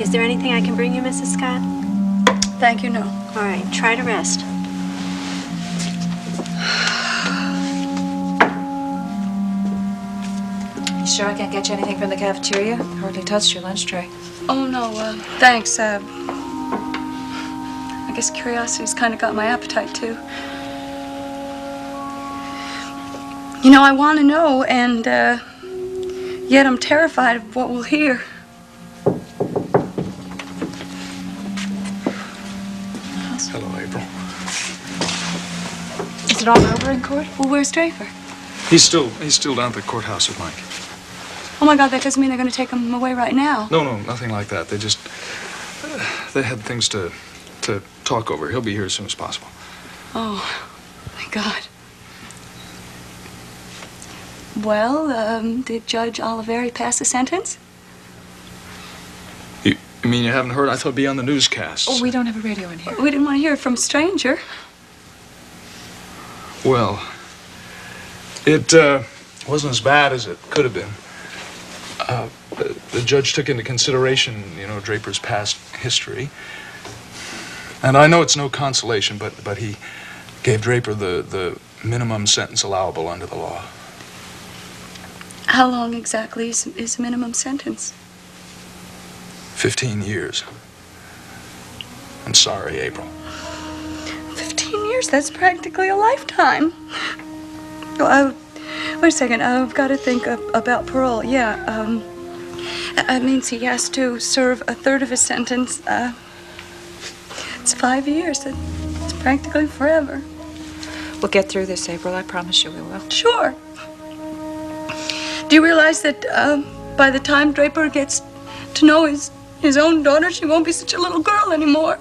Is there anything I can bring you, Mrs. Scott? Thank you, no. All right, try to rest. You sure I can't get you anything from the cafeteria? Hardly touched your lunch tray. Oh, no, thanks. I guess curiosity's kind of got my appetite, too. You know, I want to know, and yet I'm terrified of what we'll hear. Hello, April. Is it all over in court? Well, where's Draper? He's still down at the courthouse with Mike. Oh, my God, that doesn't mean they're going to take him away right now. No, nothing like that. They just they had things to talk over. He'll be here as soon as possible. Oh, my God. Well, did Judge Oliveri pass the sentence? You mean you haven't heard? I thought it'd be on the newscasts. Oh, we don't have a radio in here. We didn't want to hear it from a stranger. Well, it wasn't as bad as it could have been. The judge took into consideration, you know, Draper's past history. And I know it's no consolation, but he gave Draper the minimum sentence allowable under the law. How long exactly is the minimum sentence? 15 years. I'm sorry, April. 15 years? That's practically a lifetime. Well, wait a second. I've got to think about parole. Yeah, that means he has to serve a third of his sentence. It's 5 years. It's practically forever. We'll get through this, April. I promise you we will. Sure. Do you realize that by the time Draper gets to know his own daughter, she won't be such a little girl anymore?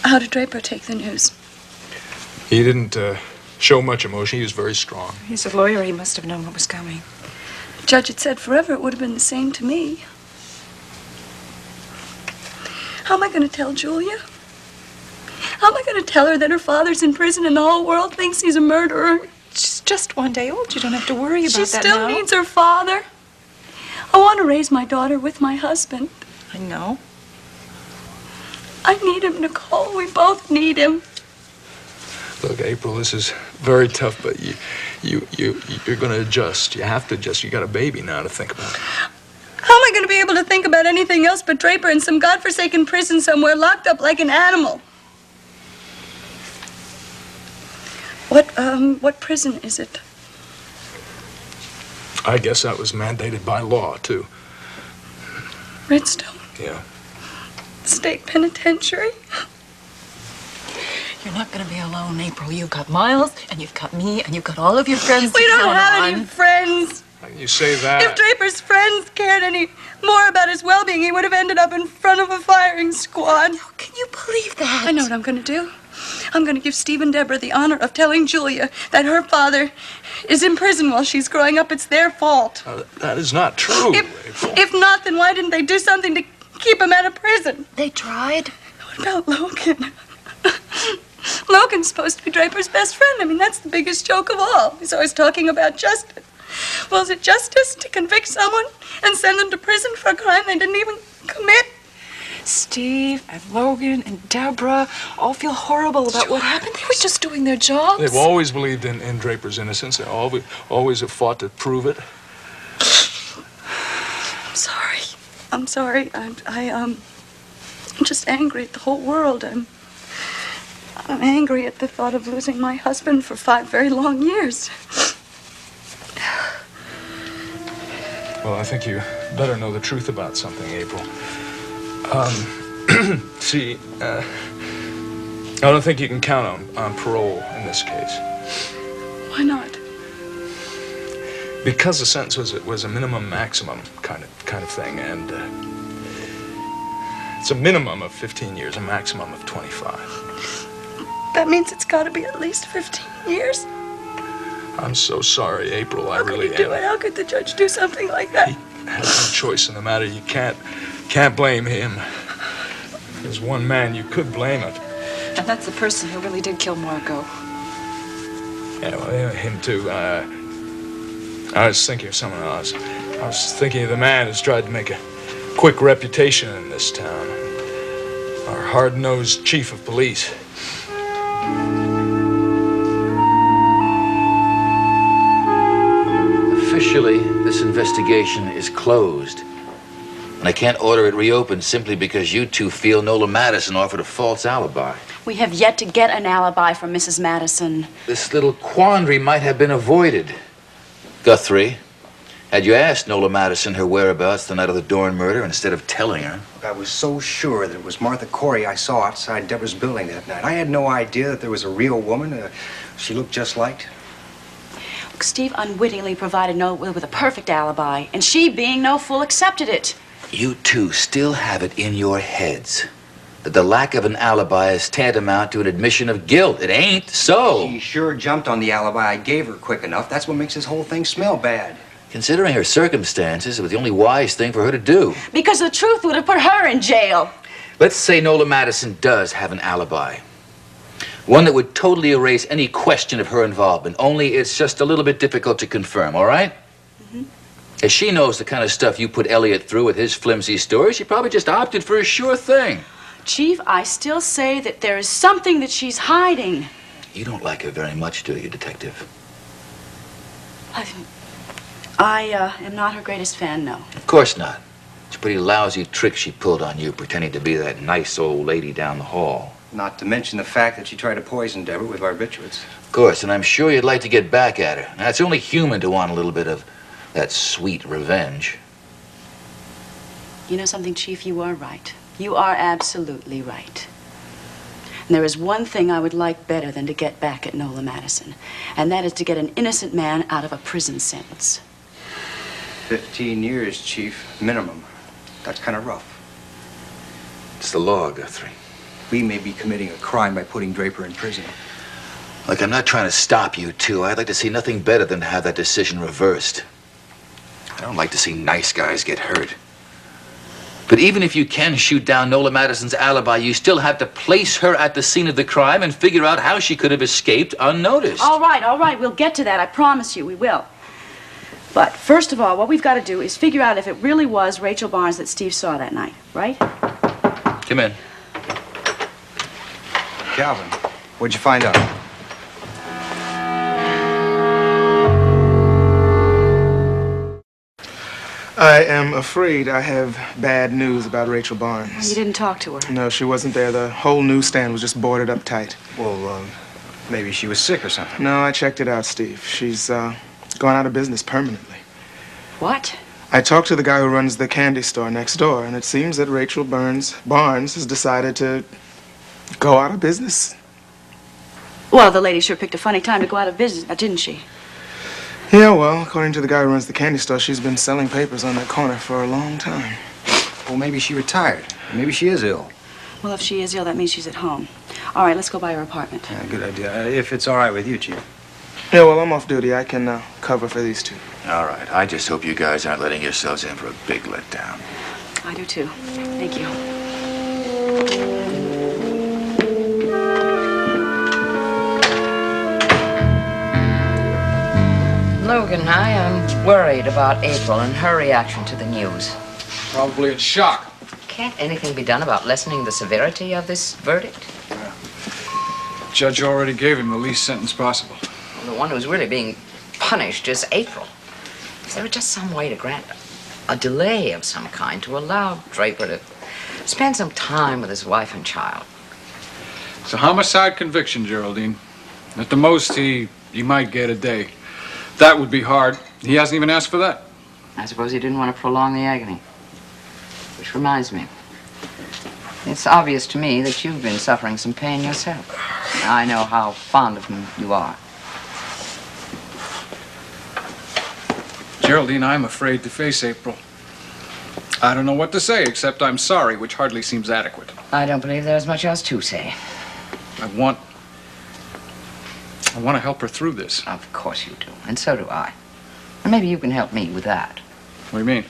How did Draper take the news? He didn't show much emotion. He was very strong. He's a lawyer. He must have known what was coming. The judge had said forever. It would have been the same to me. How am I going to tell Julia? How am I going to tell her that her father's in prison and the whole world thinks he's a murderer? She's just 1 day old. You don't have to worry about She that still now. needs her father. I want to raise my daughter with my husband. I know. I need him, Nicole. We both need him. Look, April, this is very tough, but you're going to adjust. You have to adjust. You got a baby now to think about. How am I going to be able to think about anything else but Draper in some godforsaken prison somewhere, locked up like an animal? What prison is it? I guess that was mandated by law, too. Redstone? Yeah. State penitentiary? You're not going to be alone, April. You've got Miles, and you've got me, and you've got all of your friends We to don't count have on. any friends. You say that. If Draper's friends cared any more about his well-being, he would have ended up in front of a firing squad. How can you believe that? I know what I'm going to do. I'm going to give Steve and Deborah the honor of telling Julia that her father is in prison while she's growing up. It's their fault. That is not true, April. If not, then why didn't they do something to keep him out of prison? They tried. What about Logan? Logan's supposed to be Draper's best friend. I mean, that's the biggest joke of all. He's always talking about justice. Well, is it justice to convict someone and send them to prison for a crime they didn't even commit? Steve and Logan and Deborah all feel horrible about what happened. They were just doing their jobs. They've always believed in Draper's innocence. They always have fought to prove it. I'm sorry. I'm just angry at the whole world. I'm angry at the thought of losing my husband for 5 very long years. Well, I think you better know the truth about something, April. See, I don't think you can count on parole in this case. Why not? Because the sentence was a minimum maximum kind of thing, and it's a minimum of 15 years, a maximum of 25. That means it's got to be at least 15 years. I'm so sorry, April. I How could really he do am. it? How could the judge do something like that? He has no choice in the matter. You can't blame him. There's one man you could blame it. And that's the person who really did kill Margot. Yeah, well, yeah, him too. I was thinking of someone else. I was thinking of the man who's tried to make a quick reputation in this town. Our hard-nosed chief of police. Officially, this investigation is closed. And I can't order it reopened simply because you two feel Nola Madison offered a false alibi. We have yet to get an alibi from Mrs. Madison. This little quandary might have been avoided. Guthrie, had you asked Nola Madison her whereabouts the night of the Dorn murder instead of telling her? I was so sure that it was Martha Corey I saw outside Deborah's building that night. I had no idea that there was a real woman she looked just like. Look, Steve unwittingly provided Nola with a perfect alibi, and she, being no fool, accepted it. You two still have it in your heads that the lack of an alibi is tantamount to an admission of guilt. It ain't so. She sure jumped on the alibi I gave her quick enough. That's what makes this whole thing smell bad. Considering her circumstances, it was the only wise thing for her to do. Because the truth would have put her in jail. Let's say Nola Madison does have an alibi. One that would totally erase any question of her involvement, only it's just a little bit difficult to confirm, all right? As she knows the kind of stuff you put Elliot through with his flimsy story, she probably just opted for a sure thing. Chief, I still say that there is something that she's hiding. You don't like her very much, do you, Detective? I am not her greatest fan, no. Of course not. It's a pretty lousy trick she pulled on you, pretending to be that nice old lady down the hall. Not to mention the fact that she tried to poison Deborah with barbiturates. Of course, and I'm sure you'd like to get back at her. Now, it's only human to want a little bit of that sweet revenge. You know something, Chief? You are right. You are absolutely right. And there is one thing I would like better than to get back at Nola Madison, and that is to get an innocent man out of a prison sentence. 15 years, Chief, minimum. That's kind of rough. It's the law, Guthrie. We may be committing a crime by putting Draper in prison. Look, I'm not trying to stop you two. I'd like to see nothing better than to have that decision reversed. I don't like to see nice guys get hurt. But even if you can shoot down Nola Madison's alibi, you still have to place her at the scene of the crime and figure out how she could have escaped unnoticed. All right. We'll get to that. I promise you, we will. But first of all, what we've got to do is figure out if it really was Rachel Barnes that Steve saw that night, right? Come in. Calvin, what'd you find out? I am afraid I have bad news about Rachel Barnes. You didn't talk to her. No, she wasn't there. The whole newsstand was just boarded up tight. Well, maybe she was sick or something. No, I checked it out, Steve. She's gone out of business permanently. What? I talked to the guy who runs the candy store next door, and it seems that Rachel Barnes has decided to go out of business. Well, the lady sure picked a funny time to go out of business, didn't she? Yeah, well, according to the guy who runs the candy store, she's been selling papers on that corner for a long time. Well, maybe she retired. Maybe she is ill. Well, if she is ill, that means she's at home. All right, let's go by her apartment. Yeah, good idea. If it's all right with you, Chief. Yeah, well, I'm off duty. I can cover for these two. All right. I just hope you guys aren't letting yourselves in for a big letdown. I do too. Thank you. Logan, I am worried about April and her reaction to the news. Probably in shock. Can't anything be done about lessening the severity of this verdict? Judge already gave him the least sentence possible. Well, the one who's really being punished is April. Is there just some way to grant a delay of some kind to allow Draper to spend some time with his wife and child? It's a homicide conviction, Geraldine. At the most, he might get a day. That would be hard. He hasn't even asked for that. I suppose he didn't want to prolong the agony. Which reminds me, it's obvious to me that you've been suffering some pain yourself. I know how fond of him you are. Geraldine, I'm afraid to face April. I don't know what to say, except I'm sorry, which hardly seems adequate. I don't believe there's much else to say. I want I want to help her through this. Of course you do, and so do I. And maybe you can help me with that. What do you mean?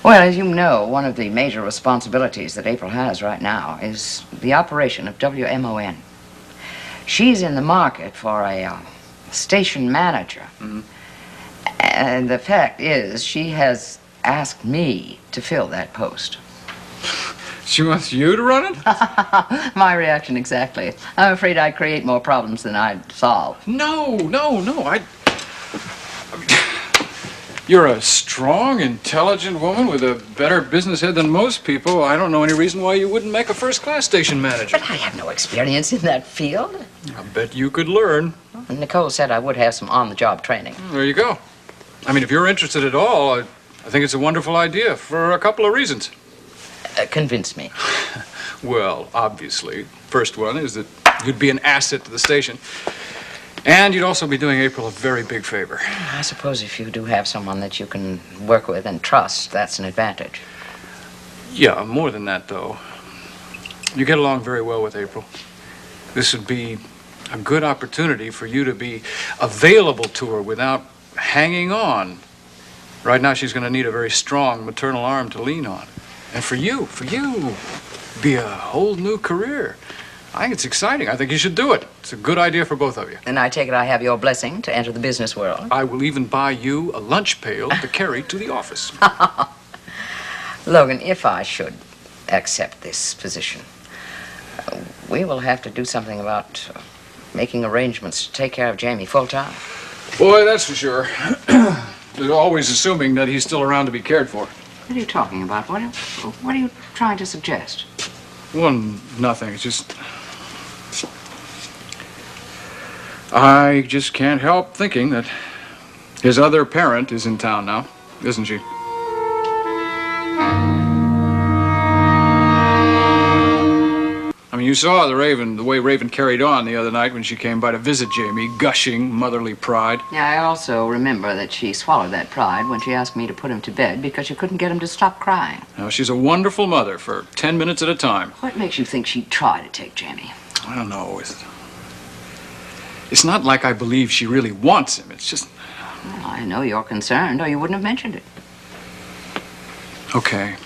Well, as you know, one of the major responsibilities that April has right now is the operation of WMON. She's in the market for a station manager. Mm-hmm. And the fact is, she has asked me to fill that post. She wants you to run it? My reaction exactly. I'm afraid I'd create more problems than I'd solve. No. You're a strong, intelligent woman with a better business head than most people. I don't know any reason why you wouldn't make a first-class station manager. But I have no experience in that field. I bet you could learn. And Nicole said I would have some on-the-job training. There you go. I mean, if you're interested at all, I think it's a wonderful idea for a couple of reasons. Convince me. Well, obviously, first one is that you'd be an asset to the station. And you'd also be doing April a very big favor. I suppose if you do have someone that you can work with and trust, that's an advantage. Yeah, more than that, though. You get along very well with April. This would be a good opportunity for you to be available to her without hanging on. Right now, she's going to need a very strong maternal arm to lean on. And for you, be a whole new career. I think it's exciting. I think you should do it. It's a good idea for both of you. And I take it I have your blessing to enter the business world. I will even buy you a lunch pail to carry to the office. Logan, if I should accept this position, we will have to do something about making arrangements to take care of Jamie full time. Boy, that's for sure. They're always assuming that he's still around to be cared for. What are you talking about? What are you trying to suggest? Well, nothing. It's just... I just can't help thinking that his other parent is in town now, isn't she? I mean, you saw the way Raven carried on the other night when she came by to visit Jamie, gushing motherly pride. Yeah, I also remember that she swallowed that pride when she asked me to put him to bed because she couldn't get him to stop crying. Now, she's a wonderful mother for 10 minutes at a time. What makes you think she'd try to take Jamie? I don't know. It's not like I believe she really wants him. It's just... Well, I know you're concerned, or you wouldn't have mentioned it. Okay.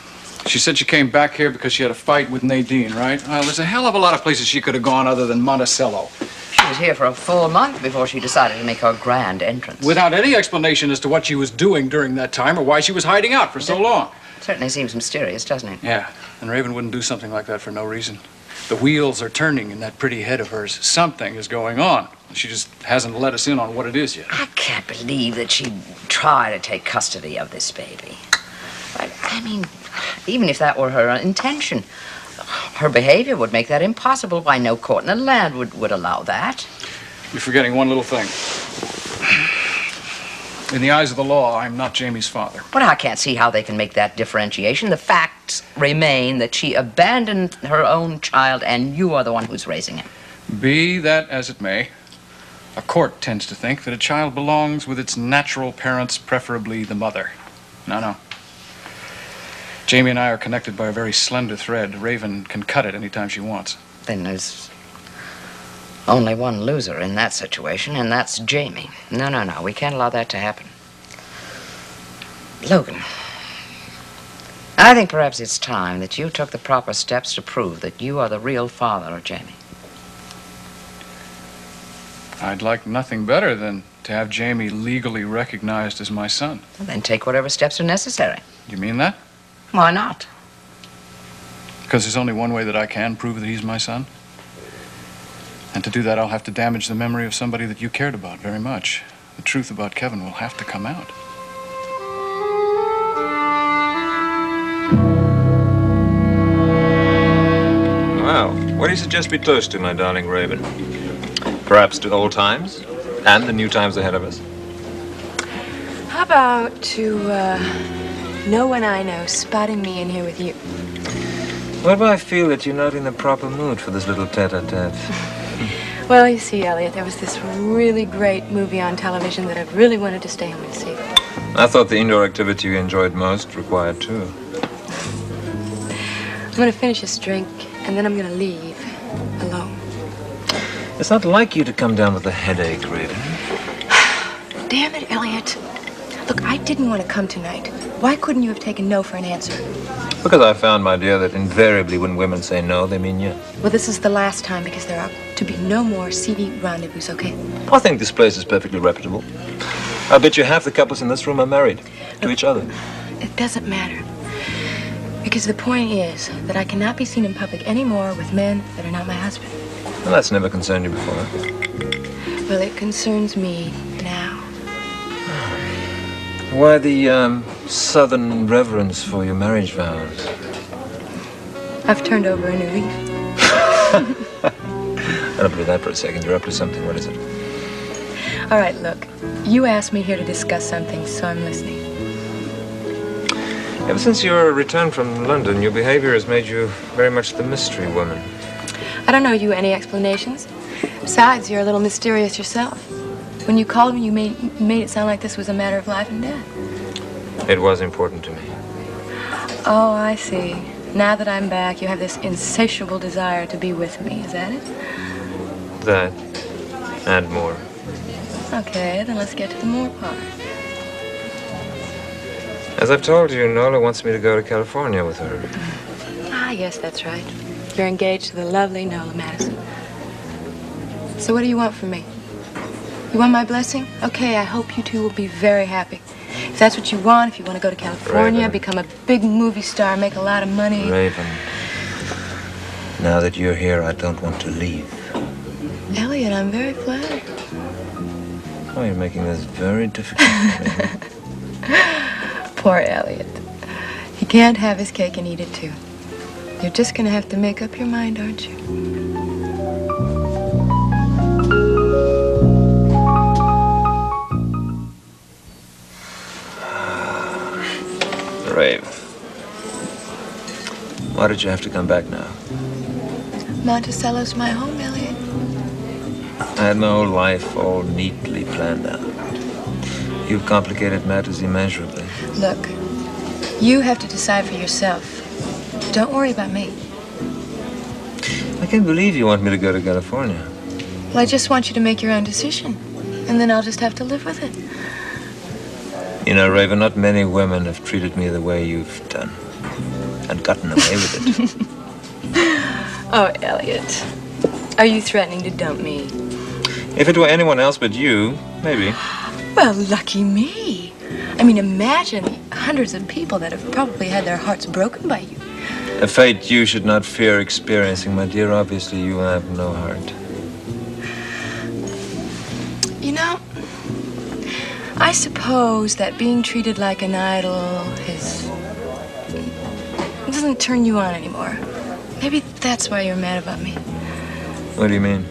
She said she came back here because she had a fight with Nadine, right? Well, there's a hell of a lot of places she could have gone other than Monticello. She was here for a full month before she decided to make her grand entrance. Without any explanation as to what she was doing during that time or why she was hiding out for so long. Certainly seems mysterious, doesn't it? Yeah, and Raven wouldn't do something like that for no reason. The wheels are turning in that pretty head of hers. Something is going on. She just hasn't let us in on what it is yet. I can't believe that she'd try to take custody of this baby. I mean, even if that were her intention, her behavior would make that impossible. Why, no court in the land would allow that. You're forgetting one little thing. In the eyes of the law, I'm not Jamie's father. But I can't see how they can make that differentiation. The facts remain that she abandoned her own child, and you are the one who's raising him. Be that as it may, a court tends to think that a child belongs with its natural parents, preferably the mother. No. Jamie and I are connected by a very slender thread. Raven can cut it anytime she wants. Then there's only one loser in that situation, and that's Jamie. No. We can't allow that to happen. Logan, I think perhaps it's time that you took the proper steps to prove that you are the real father of Jamie. I'd like nothing better than to have Jamie legally recognized as my son. Well, then take whatever steps are necessary. You mean that? Why not? Because there's only one way that I can prove that he's my son. And to do that, I'll have to damage the memory of somebody that you cared about very much. The truth about Kevin will have to come out. Well, what do you suggest we toast to, my darling Raven? Perhaps to old times and the new times ahead of us? How about to, no one I know spotting me in here with you? What if I feel that you're not in the proper mood for this little tete-a-tete? Well, you see, Elliot, there was this really great movie on television that I really wanted to stay home and see. I thought the indoor activity you enjoyed most required two. I'm gonna finish this drink, and then I'm gonna leave alone. It's not like you to come down with a headache, Raven. Damn it, Elliot. Look, I didn't want to come tonight. Why couldn't you have taken no for an answer? Because I found, my dear, that invariably when women say no, they mean yes. Well, this is the last time because there are to be no more seedy rendezvous, okay? I think this place is perfectly reputable. I bet you half the couples in this room are married to each other. It doesn't matter. Because the point is that I cannot be seen in public anymore with men that are not my husband. Well, that's never concerned you before. Well, it concerns me now. Why the southern reverence for your marriage vows? I've turned over a new leaf. I don't believe that for a second. You're up to something. What is it? All right, look. You asked me here to discuss something, so I'm listening. Ever since your return from London, your behavior has made you very much the mystery woman. I don't owe you any explanations. Besides, you're a little mysterious yourself. When you called me, you made it sound like this was a matter of life and death. It was important to me. Oh, I see. Now that I'm back, you have this insatiable desire to be with me. Is that it? That and more. Okay, then let's get to the more part. As I've told you, Nola wants me to go to California with her. Ah, yes, that's right. You're engaged to the lovely Nola Madison. So what do you want from me? You want my blessing? Okay, I hope you two will be very happy. If that's what you want, if you want to go to California, Raven. become a big movie star, make a lot of money. Raven, now that you're here, I don't want to leave. Elliot, I'm very flattered. Oh, you're making this very difficult for me. Poor Elliot. He can't have his cake and eat it too. You're just gonna have to make up your mind, aren't you? Rave. Why did you have to come back now? Monticello's my home, Elliot. I had my whole life all neatly planned out. You've complicated matters immeasurably. Look, you have to decide for yourself. Don't worry about me. I can't believe you want me to go to California. Well, I just want you to make your own decision. And then I'll just have to live with it. You know, Raven, not many women have treated me the way you've done. And gotten away with it. Oh, Elliot. Are you threatening to dump me? If it were anyone else but you, maybe. Well, lucky me. I mean, imagine hundreds of people that have probably had their hearts broken by you. A fate you should not fear experiencing, my dear. Obviously, you have no heart. You know, I suppose that being treated like an idol doesn't turn you on anymore. Maybe that's why you're mad about me. What do you mean?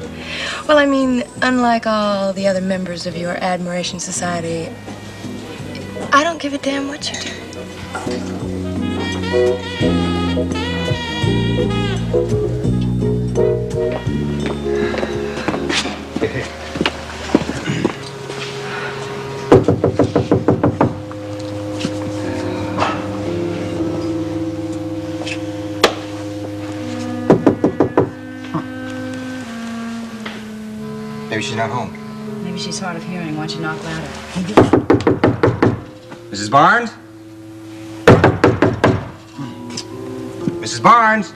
Well, I mean, unlike all the other members of your Admiration Society, I don't give a damn what you do. Maybe she's not home. Maybe she's hard of hearing. Why don't you knock louder? Mrs. Barnes? Mrs. Barnes?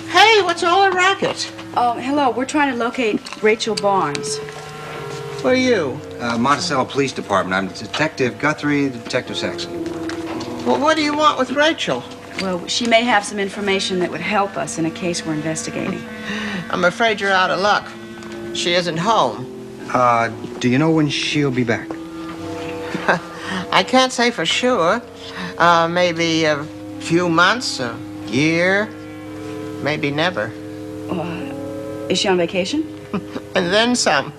Hey, what's all the racket? Hello. We're trying to locate Rachel Barnes. What are you? Monticello Police Department. I'm Detective Guthrie, Detective Saxon. Well, what do you want with Rachel? Well, she may have some information that would help us in a case we're investigating. I'm afraid you're out of luck. She isn't home. Do you know when she'll be back? I can't say for sure. Maybe a few months, a year, maybe never. Is she on vacation? And then some.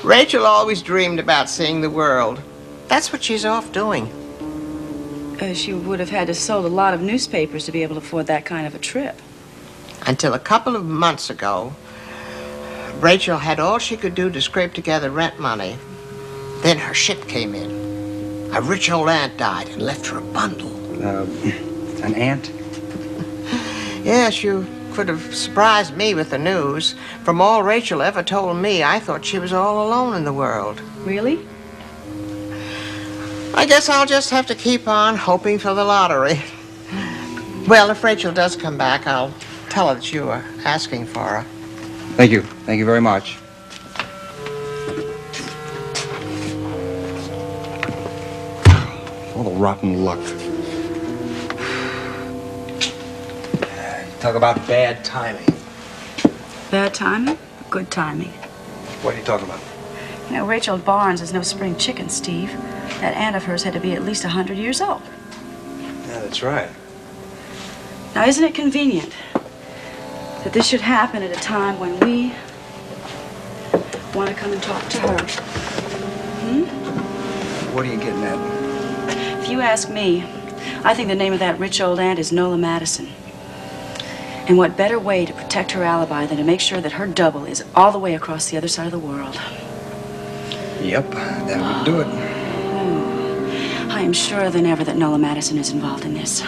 Rachel always dreamed about seeing the world. That's what she's off doing. She would have had to sold a lot of newspapers to be able to afford that kind of a trip. Until a couple of months ago, Rachel had all she could do to scrape together rent money. Then her ship came in. A rich old aunt died and left her a bundle. An aunt? Yes, you would have surprised me with the news. From all Rachel ever told me, I thought she was all alone in the world. Really? I guess I'll just have to keep on hoping for the lottery. Well, if Rachel does come back, I'll tell her that you were asking for her. Thank you. Thank you very much. All the rotten luck. Talk about bad timing. Bad timing? Good timing. What are you talking about? You know, Rachel Barnes is no spring chicken, Steve. That aunt of hers had to be at least 100 years old. Yeah, that's right. Now, isn't it convenient that this should happen at a time when we want to come and talk to her? What are you getting at? If you ask me, I think the name of that rich old aunt is Nola Madison. And what better way to protect her alibi than to make sure that her double is all the way across the other side of the world? Yep, that would do it. I am surer than ever that Nola Madison is involved in this.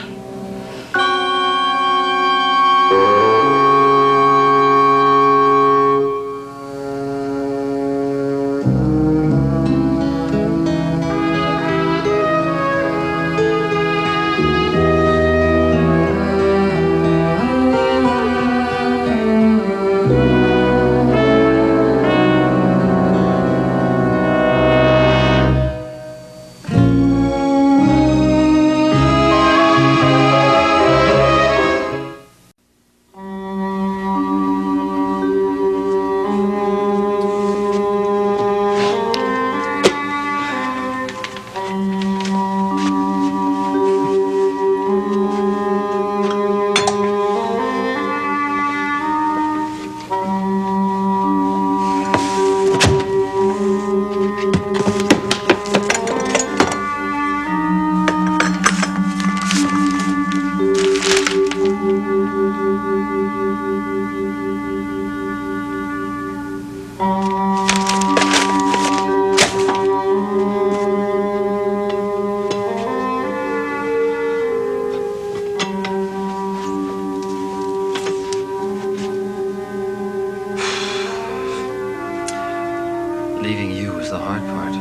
Leaving you was the hard part.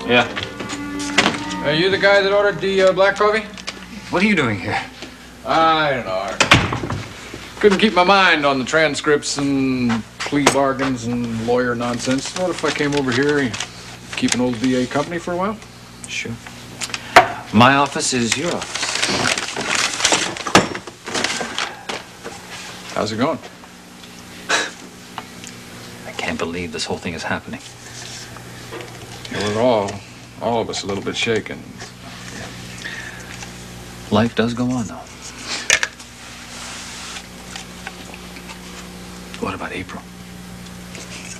Yeah. Are you the guy that ordered the black coffee? What are you doing here? I don't know. I couldn't keep my mind on the transcripts and plea bargains and lawyer nonsense. What if I came over here and keep an old DA company for a while? Sure. My office is your office. How's it going? I can't believe this whole thing is happening. Yeah, we're all of us a little bit shaken. Life does go on, though. What about April?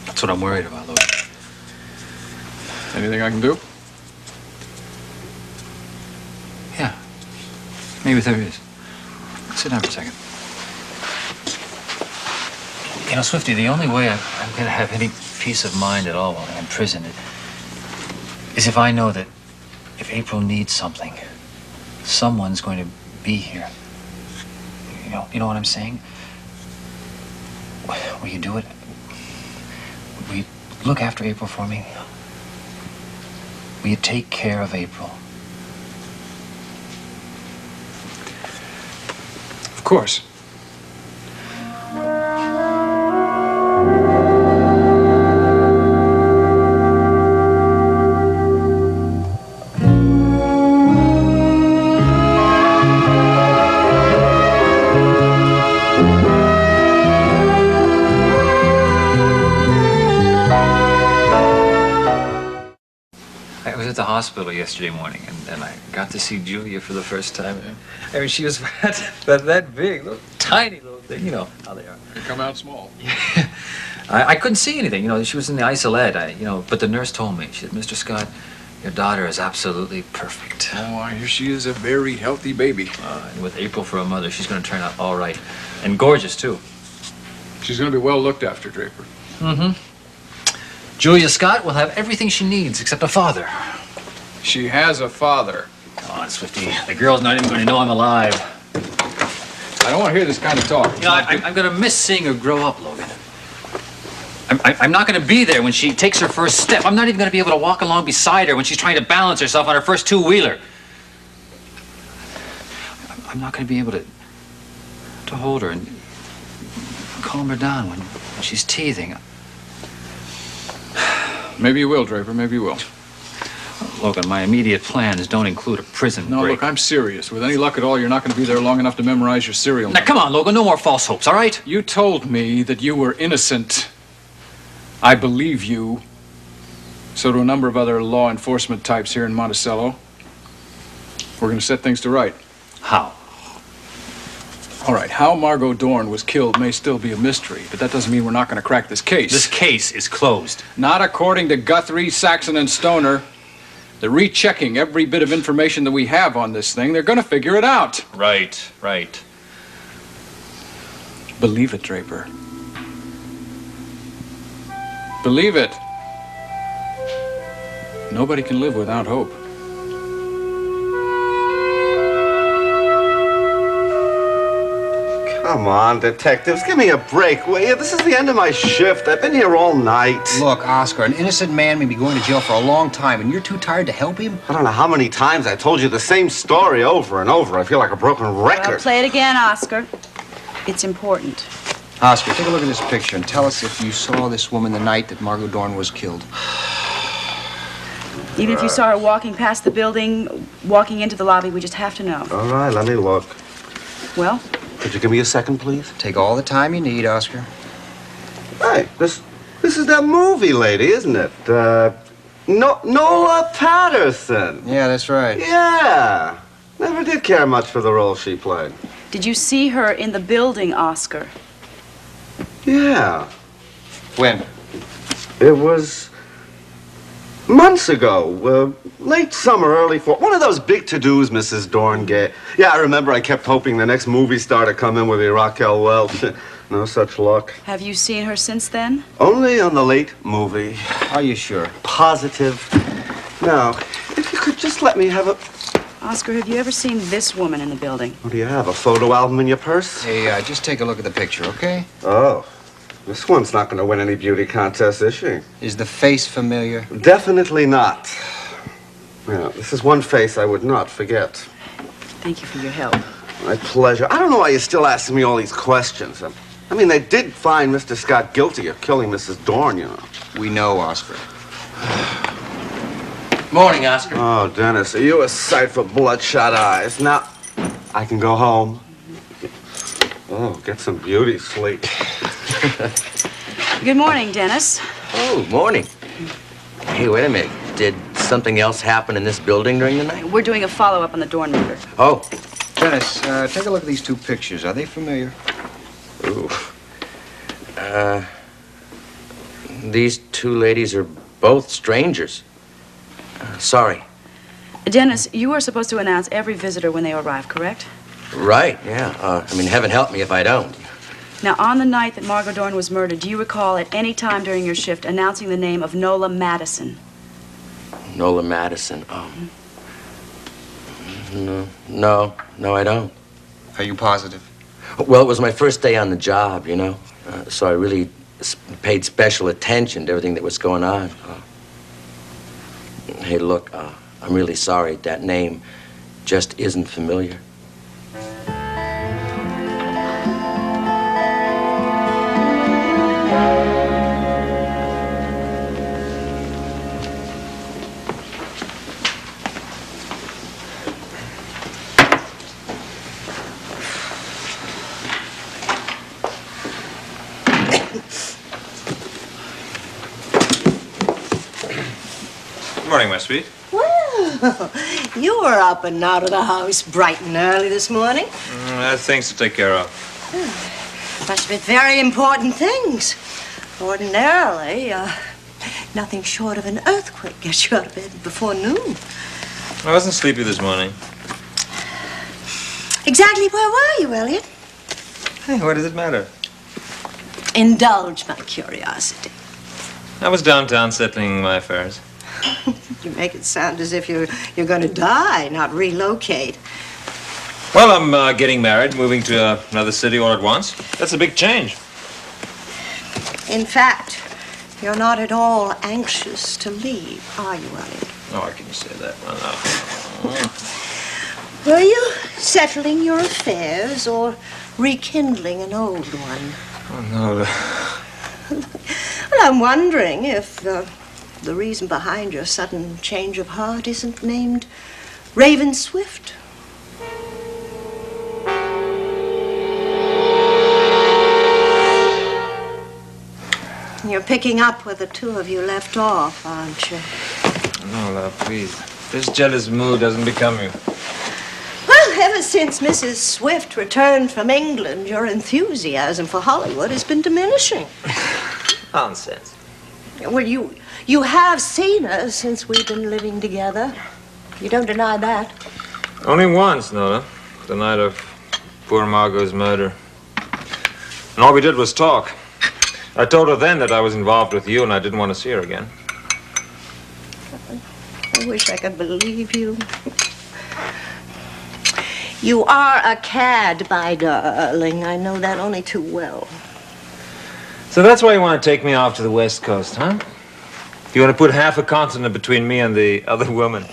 That's what I'm worried about, Louis. Anything I can do? Yeah. Maybe there is. Sit down for a second. You know, Swifty, the only way I'm going to have any peace of mind at all while I'm in prison is if I know that if April needs something, someone's going to be here. You know what I'm saying? Will you do it? Will you look after April for me? Will you take care of April? Of course. I was at the hospital yesterday morning, and I got to see Julia for the first time. I mean, she was that big, little tiny little thing. You know how they are. They come out small. I couldn't see anything. You know, she was in the isolette. But the nurse told me. She said, "Mr. Scott, your daughter is absolutely perfect." Oh, I hear she is a very healthy baby. And with April for a mother, she's going to turn out all right, and gorgeous too. She's going to be well looked after, Draper. Mm-hmm. Julia Scott will have everything she needs except a father. She has a father. Come on, Swifty. The girl's not even going to know I'm alive. I don't want to hear this kind of talk. You know, I'm going to miss seeing her grow up, Logan. I'm not going to be there when she takes her first step. I'm not even going to be able to walk along beside her when she's trying to balance herself on her first two-wheeler. I'm not going to be able to hold her and calm her down when she's teething. Maybe you will, Draper. Maybe you will. Logan, my immediate plans don't include a prison No, break. look, I'm serious. With any luck at all, you're not going to be there long enough to memorize your serial Now, number. come on, Logan. No more false hopes, all right? You told me that you were innocent. I believe you. So do a number of other law enforcement types here in Monticello. We're going to set things to right. How? All right, how Margot Dorn was killed may still be a mystery, but that doesn't mean we're not going to crack this case. This case is closed. Not according to Guthrie, Saxon, and Stoner. They're rechecking every bit of information that we have on this thing. They're going to figure it out. Right, right. Believe it, Draper. Believe it. Nobody can live without hope. Come on, detectives, give me a break, will you? This is the end of my shift. I've been here all night. Look, Oscar, an innocent man may be going to jail for a long time, and you're too tired to help him? I don't know how many times I told you the same story over and over. I feel like a broken record. Well, play it again, Oscar. It's important. Oscar, take a look at this picture and tell us if you saw this woman the night that Margot Dorn was killed. Even if you saw her walking past the building, walking into the lobby, we just have to know. All right, let me look. Well? Could you give me a second, please? Take all the time you need, Oscar. Hey, this is that movie lady, isn't it? Nola Patterson. Yeah, that's right. Yeah. Never did care much for the role she played. Did you see her in the building, Oscar? Yeah. When? It was months ago. Late summer, early fall. One of those big to-dos Mrs. Dorn gave. Yeah, I remember I kept hoping the next movie star to come in would be Raquel Welch. No such luck. Have you seen her since then? Only on the late movie. Are you sure? Positive. Now, if you could just let me have a... Oscar, have you ever seen this woman in the building? What do you have, a photo album in your purse? Hey, just take a look at the picture, okay? Oh. This one's not going to win any beauty contest, is she? Is the face familiar? Definitely not. Yeah, this is one face I would not forget. Thank you for your help. My pleasure. I don't know why you're still asking me all these questions. I mean, they did find Mr. Scott guilty of killing Mrs. Dorn, you know. We know, Oscar. Morning, Oscar. Oh, Dennis, are you a sight for bloodshot eyes? Now, I can go home. Oh, get some beauty sleep. Good morning, Dennis. Oh, morning. Hey, wait a minute. Did something else happen in this building during the night? We're doing a follow-up on the Dorn murder. Oh. Dennis, take a look at these two pictures. Are they familiar? Ooh. These two ladies are both strangers. Sorry. Dennis, you are supposed to announce every visitor when they arrive, correct? Right, yeah. I mean, heaven help me if I don't. Now, on the night that Margot Dorn was murdered, do you recall at any time during your shift announcing the name of Nola Madison? Nola Madison. Oh. No, I don't. Are you positive? Well, it was my first day on the job, you know. So I really paid special attention to everything that was going on. Hey, look, I'm really sorry. That name just isn't familiar. Morning, my sweet. Well, you were up and out of the house bright and early this morning. I have things to take care of. Must have been very important things. Ordinarily, nothing short of an earthquake gets you out of bed before noon. I wasn't sleepy this morning. Exactly where were you, Elliot? Hey, what does it matter? Indulge my curiosity. I was downtown settling my affairs. You make it sound as if you're going to die, not relocate. Well, I'm getting married, moving to another city all at once. That's a big change. In fact, you're not at all anxious to leave, are you, Elliot? Oh, I can say that. Well, Were you settling your affairs or rekindling an old one? Oh, no. Well, I'm wondering if the reason behind your sudden change of heart isn't named Raven Swift. You're picking up where the two of you left off, aren't you? No, love, please. This jealous mood doesn't become you. Well, ever since Mrs. Swift returned from England, your enthusiasm for Hollywood has been diminishing. Nonsense. Well, you have seen her since we've been living together. You don't deny that. Only once, Nola. The night of poor Margot's murder. And all we did was talk. I told her then that I was involved with you and I didn't want to see her again. I wish I could believe you. You are a cad, my darling. I know that only too well. So that's why you want to take me off to the West Coast, huh? You want to put half a continent between me and the other woman?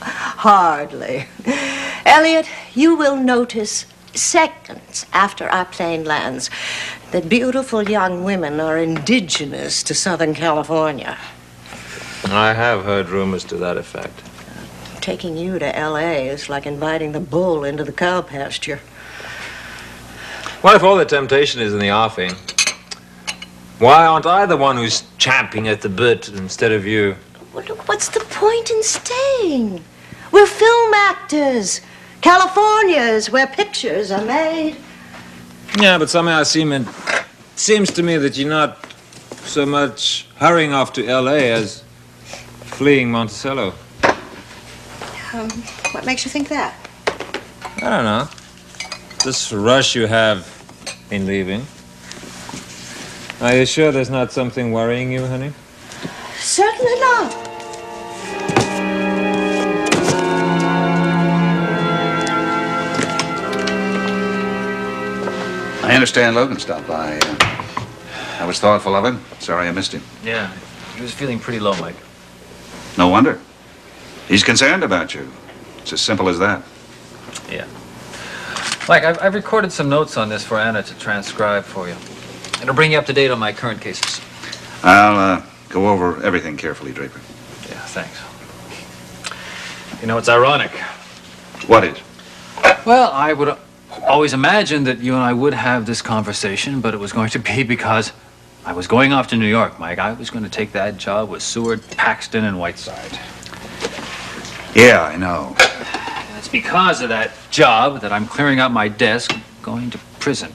Hardly. Elliot, you will notice seconds after our plane lands that beautiful young women are indigenous to Southern California. I have heard rumors to that effect. Taking you to L.A. is like inviting the bull into the cow pasture. What if all the temptation is in the offing? Why aren't I the one who's champing at the bit instead of you? What's the point in staying? We're film actors. California's where pictures are made. Yeah, but somehow it seems to me that you're not so much hurrying off to L.A. as fleeing Monticello. What makes you think that? I don't know. This rush you have in leaving. Are you sure there's not something worrying you, honey? Certainly not. I understand Logan stopped by. I was thoughtful of him. Sorry I missed him. Yeah, he was feeling pretty low, Mike. No wonder. He's concerned about you. It's as simple as that. Yeah. Mike, I've recorded some notes on this for Anna to transcribe for you. It'll bring you up to date on my current cases. I'll go over everything carefully, Draper. Yeah, thanks. You know, it's ironic. What is? Well, I would always imagine that you and I would have this conversation, but it was going to be because I was going off to New York, Mike. I was going to take that job with Seward, Paxton, and Whiteside. Yeah, I know. And it's because of that job that I'm clearing out my desk, going to prison.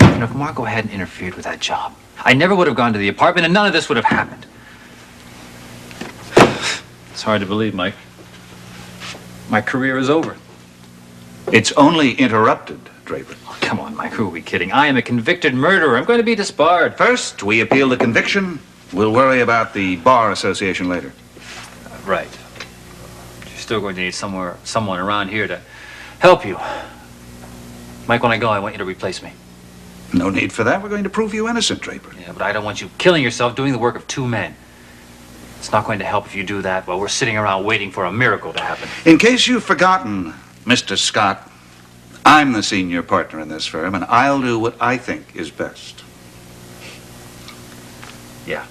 You know, if Margot hadn't interfered with that job, I never would have gone to the apartment, and none of this would have happened. It's hard to believe, Mike. My career is over. It's only interrupted, Draper. Oh, come on, Mike, who are we kidding? I am a convicted murderer. I'm going to be disbarred. First, we appeal the conviction. We'll worry about the Bar Association later. Right. You're still going to need someone around here to help you. Mike, when I go, I want you to replace me. No need for that. We're going to prove you innocent, Draper. Yeah, but I don't want you killing yourself doing the work of two men. It's not going to help if you do that while we're sitting around waiting for a miracle to happen. In case you've forgotten, Mr. Scott, I'm the senior partner in this firm, and I'll do what I think is best. Yeah.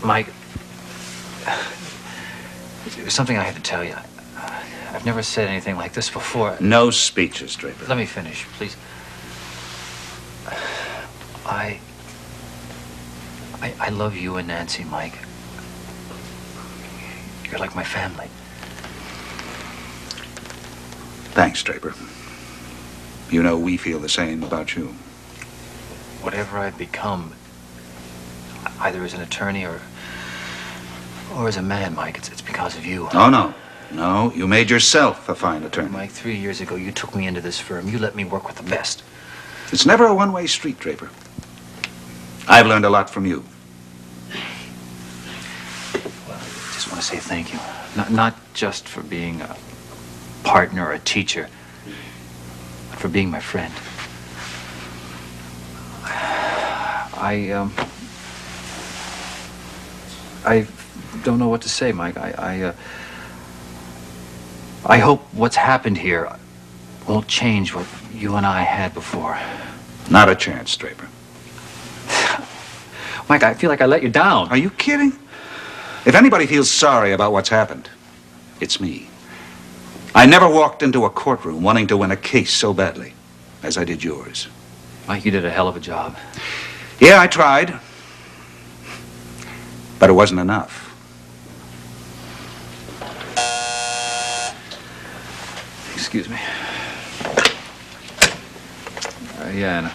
Mike, there's something I have to tell you. I've never said anything like this before. No speeches, Draper. Let me finish, please. I love you and Nancy, Mike. You're like my family. Thanks, Draper. You know, we feel the same about you. Whatever I've become, either as an attorney or as a man, Mike, it's because of you. Oh, no. No, you made yourself a fine attorney. Mike, 3 years ago, you took me into this firm. You let me work with the best. It's never a one-way street, Draper. I've learned a lot from you. just want to say thank you. Not just for being a partner or a teacher, but for being my friend. I don't know what to say, Mike. I hope what's happened here won't change what you and I had before. Not a chance, Draper. Mike, I feel like I let you down. Are you kidding? If anybody feels sorry about what's happened, it's me. I never walked into a courtroom wanting to win a case so badly as I did yours. Mike, you did a hell of a job. Yeah, I tried. But it wasn't enough. Excuse me. Yeah, Anna.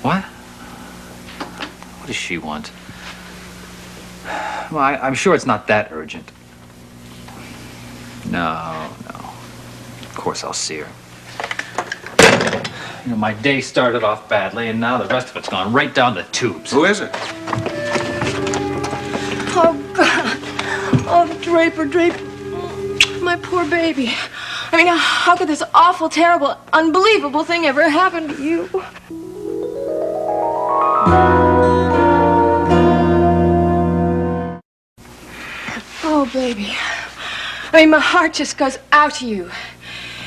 What? What does she want? Well, I'm sure it's not that urgent. No. Of course I'll see her. You know, my day started off badly, and now the rest of it's gone right down the tubes. Who is it? Oh, God. Oh, Draper. My poor baby. I mean, how could this awful, terrible, unbelievable thing ever happen to you? Oh, baby. I mean, my heart just goes out to you.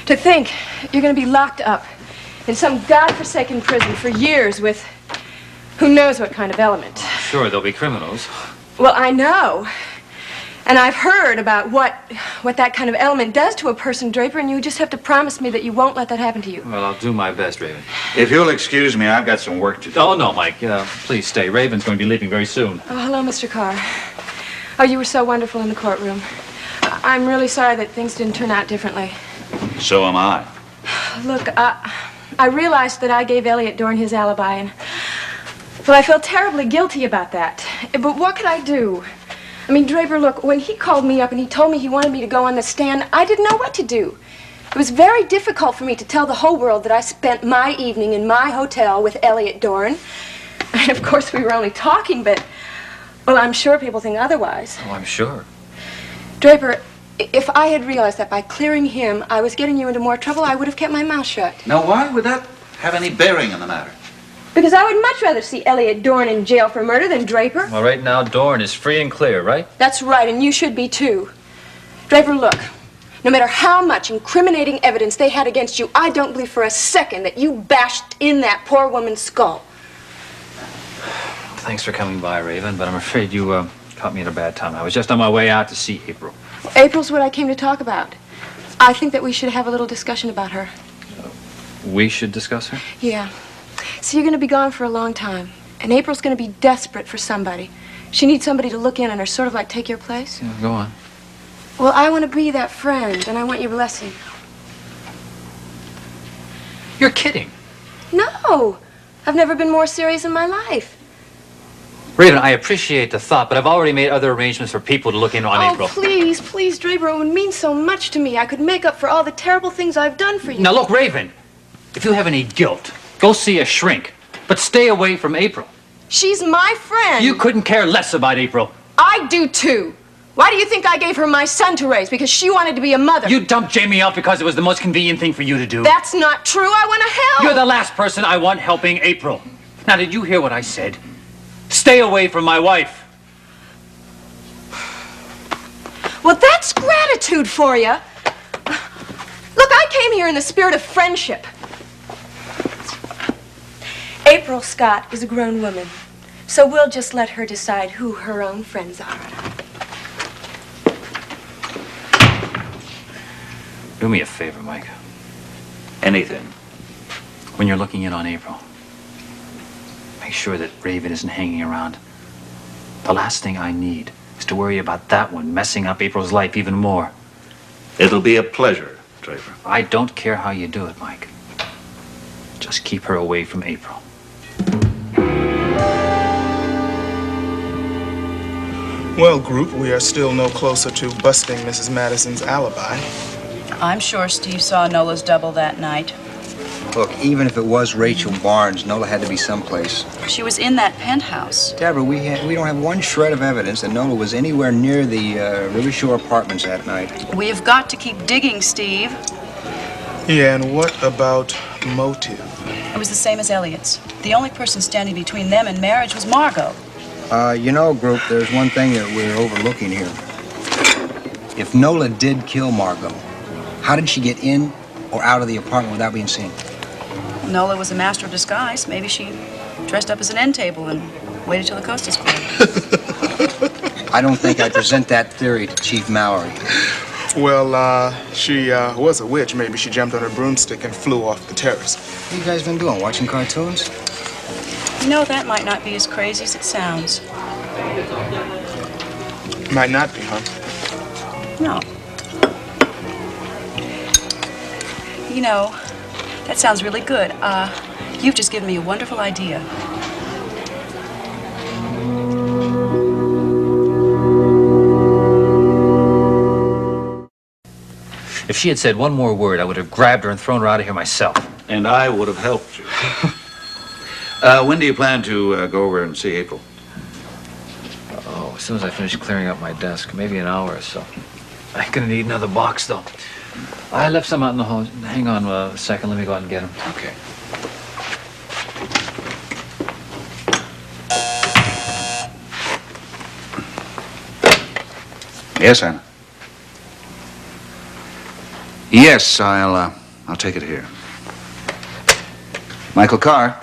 To think you're going to be locked up in some godforsaken prison for years with who knows what kind of element. Sure, there'll be criminals. Well, I know. And I've heard about what that kind of element does to a person, Draper, and you just have to promise me that you won't let that happen to you. Well, I'll do my best, Raven. If you'll excuse me, I've got some work to do. Oh, no, Mike. Please stay. Raven's going to be leaving very soon. Oh, hello, Mr. Carr. Oh, you were so wonderful in the courtroom. I'm really sorry that things didn't turn out differently. So am I. Look, I realized that I gave Elliot Dorn his alibi, and well, I felt terribly guilty about that. But what could I do? I mean, Draper, look, when he called me up and he told me he wanted me to go on the stand, I didn't know what to do. It was very difficult for me to tell the whole world that I spent my evening in my hotel with Elliot Dorn. And of course, we were only talking, but, well, I'm sure people think otherwise. Oh, I'm sure. Draper, if I had realized that by clearing him, I was getting you into more trouble, I would have kept my mouth shut. Now, why would that have any bearing on the matter? Because I would much rather see Elliot Dorn in jail for murder than Draper. Well, right now, Dorn is free and clear, right? That's right, and you should be too. Draper, look. No matter how much incriminating evidence they had against you, I don't believe for a second that you bashed in that poor woman's skull. Thanks for coming by, Raven, but I'm afraid you caught me at a bad time. I was just on my way out to see April. April's what I came to talk about. I think that we should have a little discussion about her. We should discuss her? Yeah. So you're going to be gone for a long time, and April's going to be desperate for somebody. She needs somebody to look in on her, sort of like take your place. Yeah, go on. Well, I want to be that friend, and I want your blessing. You're kidding. No. I've never been more serious in my life. Raven, I appreciate the thought, but I've already made other arrangements for people to look in on April. Oh, please, Draper, it would mean so much to me. I could make up for all the terrible things I've done for you. Now, look, Raven, if you have any guilt, go see a shrink, but stay away from April. She's my friend. You couldn't care less about April. I do, too. Why do you think I gave her my son to raise? Because she wanted to be a mother. You dumped Jamie out because it was the most convenient thing for you to do. That's not true. I want to help. You're the last person I want helping April. Now, did you hear what I said? Stay away from my wife. Well, that's gratitude for you. Look, I came here in the spirit of friendship. April Scott is a grown woman, so we'll just let her decide who her own friends are. Do me a favor, Mike. Anything. When you're looking in on April, make sure that Raven isn't hanging around. The last thing I need is to worry about that one messing up April's life even more. It'll be a pleasure, Draper. I don't care how you do it, Mike. Just keep her away from April. Well, group, we are still no closer to busting Mrs. Madison's alibi. I'm sure Steve saw Nola's double that night. Look, even if it was Rachel Barnes, Nola had to be someplace. She was in that penthouse. Deborah, we don't have one shred of evidence that Nola was anywhere near the Rivershore Apartments that night. We have got to keep digging, Steve. Yeah, and what about motive? It was the same as Elliot's. The only person standing between them and marriage was Margot. You know, group, there's one thing that we're overlooking here. If Nola did kill Margot, how did she get in or out of the apartment without being seen? Nola was a master of disguise. Maybe she dressed up as an end table and waited till the coast is clear. I don't think I present that theory to Chief Mallory. Well, she was a witch. Maybe she jumped on her broomstick and flew off the terrace. What you guys been doing, watching cartoons? You know, that might not be as crazy as it sounds. Might not be, huh? No. You know, that sounds really good. You've just given me a wonderful idea. If she had said one more word, I would have grabbed her and thrown her out of here myself. And I would have helped you. When do you plan to go over and see April? Oh, as soon as I finish clearing up my desk, maybe an hour or so. I'm gonna need another box, though. I left some out in the hall. Hang on a second. Let me go out and get them. Okay. Yes, Anna. Yes, I'll take it here. Michael Carr.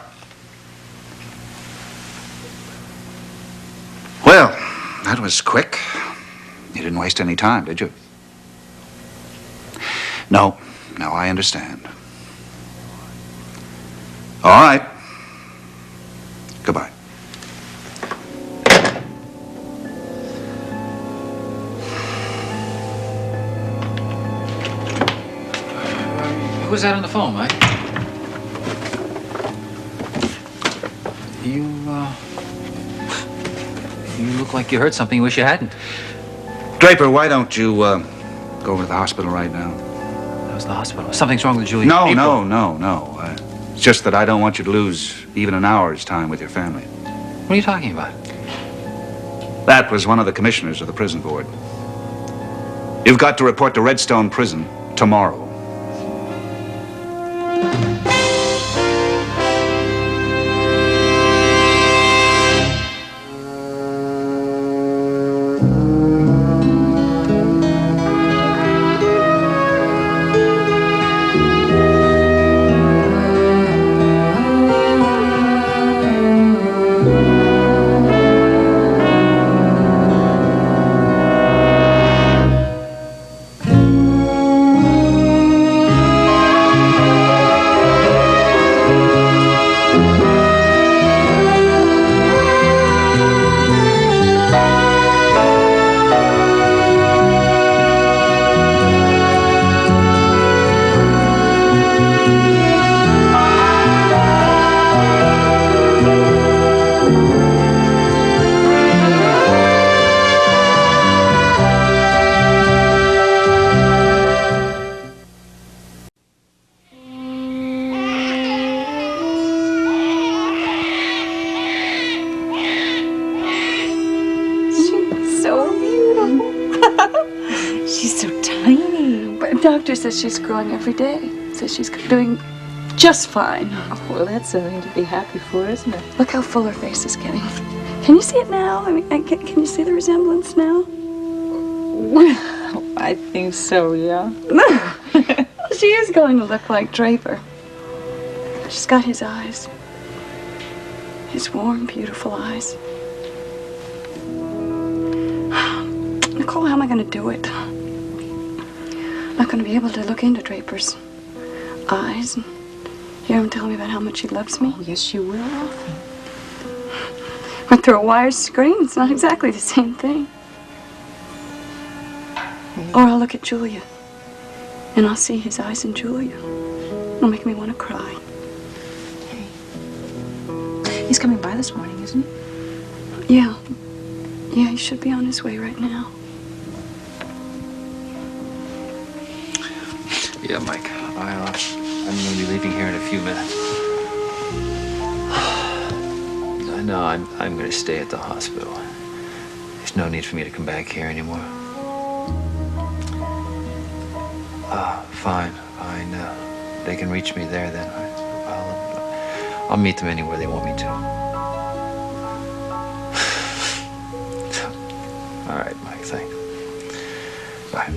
Well, that was quick. You didn't waste any time, did you? No, I understand. All right. Goodbye. Who's that on the phone, Mike? You look like you heard something you wish you hadn't. Draper, why don't you go over to the hospital right now? How's the hospital? Something's wrong with Julie. No. April. It's just that I don't want you to lose even an hour's time with your family. What are you talking about? That was one of the commissioners of the prison board. You've got to report to Redstone Prison tomorrow. Doctor says she's growing every day. Says she's doing just fine. Oh, well, that's something to be happy for, isn't it? Look how full her face is getting. Can you see it now? I mean, can you see the resemblance now? Well, I think so, yeah. She is going to look like Draper. She's got his eyes. His warm, beautiful eyes. Nicole, how am I going to do it? I'm not going to be able to look into Draper's eyes and hear him tell me about how much he loves me. Oh, yes, you will often. But through a wire screen, it's not exactly the same thing. Or I'll look at Julia, and I'll see his eyes in Julia. It'll make me want to cry. He's coming by this morning, isn't he? Yeah, he should be on his way right now. Yeah, Mike. I'm going to be leaving here in a few minutes. No, I'm going to stay at the hospital. There's no need for me to come back here anymore. Fine. They can reach me there then. I'll meet them anywhere they want me to. All right, Mike, thanks. Bye.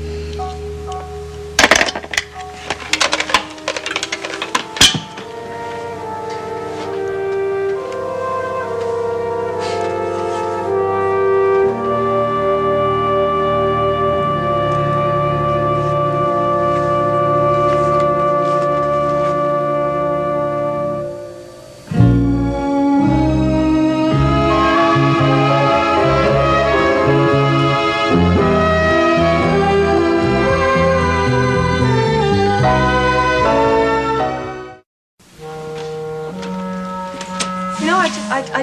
I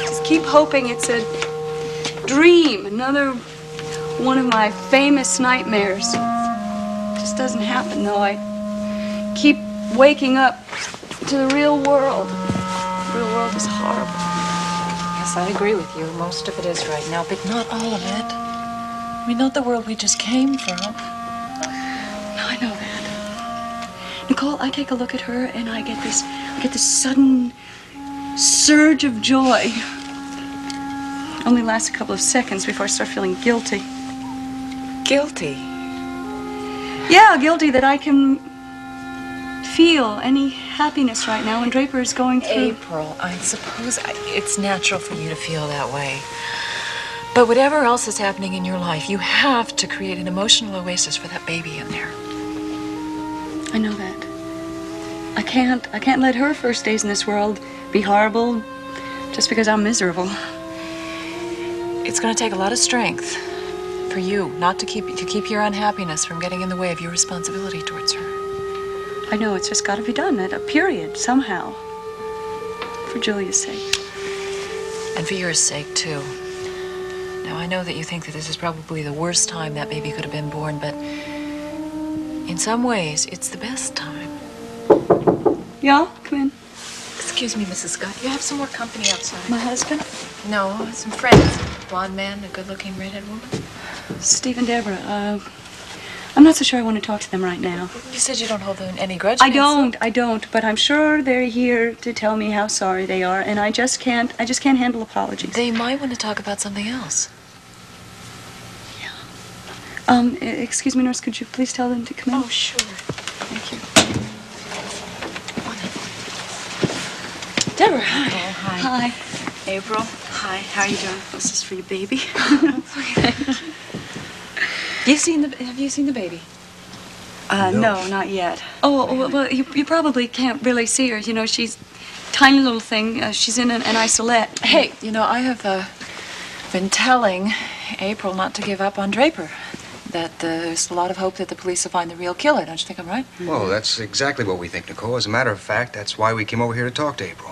just keep hoping it's a dream, another one of my famous nightmares. It just doesn't happen, though. I keep waking up to the real world. The real world is horrible. Yes, I agree with you. Most of it is right now, but not all of it. I mean, not the world we just came from. No, I know that. Nicole, I take a look at her and I get this sudden surge of joy. Only lasts a couple of seconds before I start feeling guilty. Guilty? Yeah, guilty that I can feel any happiness right now when Draper is going through. April, I suppose it's natural for you to feel that way. But whatever else is happening in your life, you have to create an emotional oasis for that baby in there. I know that. I can't let her first days in this world be horrible just because I'm miserable. It's going to take a lot of strength for you not to keep your unhappiness from getting in the way of your responsibility towards her. I know, it's just got to be done at a period, somehow. For Julia's sake. And for yours sake, too. Now, I know that you think that this is probably the worst time that baby could have been born, but in some ways, it's the best time. Yeah, come in. Excuse me, Mrs. Scott. You have some more company outside. My husband? No, some friends. A blonde man, a good-looking redhead woman. Steve and Deborah, I'm not so sure I want to talk to them right now. You said you don't hold any grudge I against them. don't, but I'm sure they're here to tell me how sorry they are, and I just can't handle apologies. They might want to talk about something else. Excuse me, nurse, could you please tell them to come in? Oh, sure. Thank you. Deborah, hi. Oh, hi. Hi. April, hi. How are you doing? This is for your baby. Have you seen the baby? No, not yet. Oh, well, you probably can't really see her. You know, she's a tiny little thing. She's in an isolette. Hey, you know, I have been telling April not to give up on Draper. That there's a lot of hope that the police will find the real killer. Don't you think I'm right? Well, that's exactly what we think, Nicole. As a matter of fact, that's why we came over here to talk to April.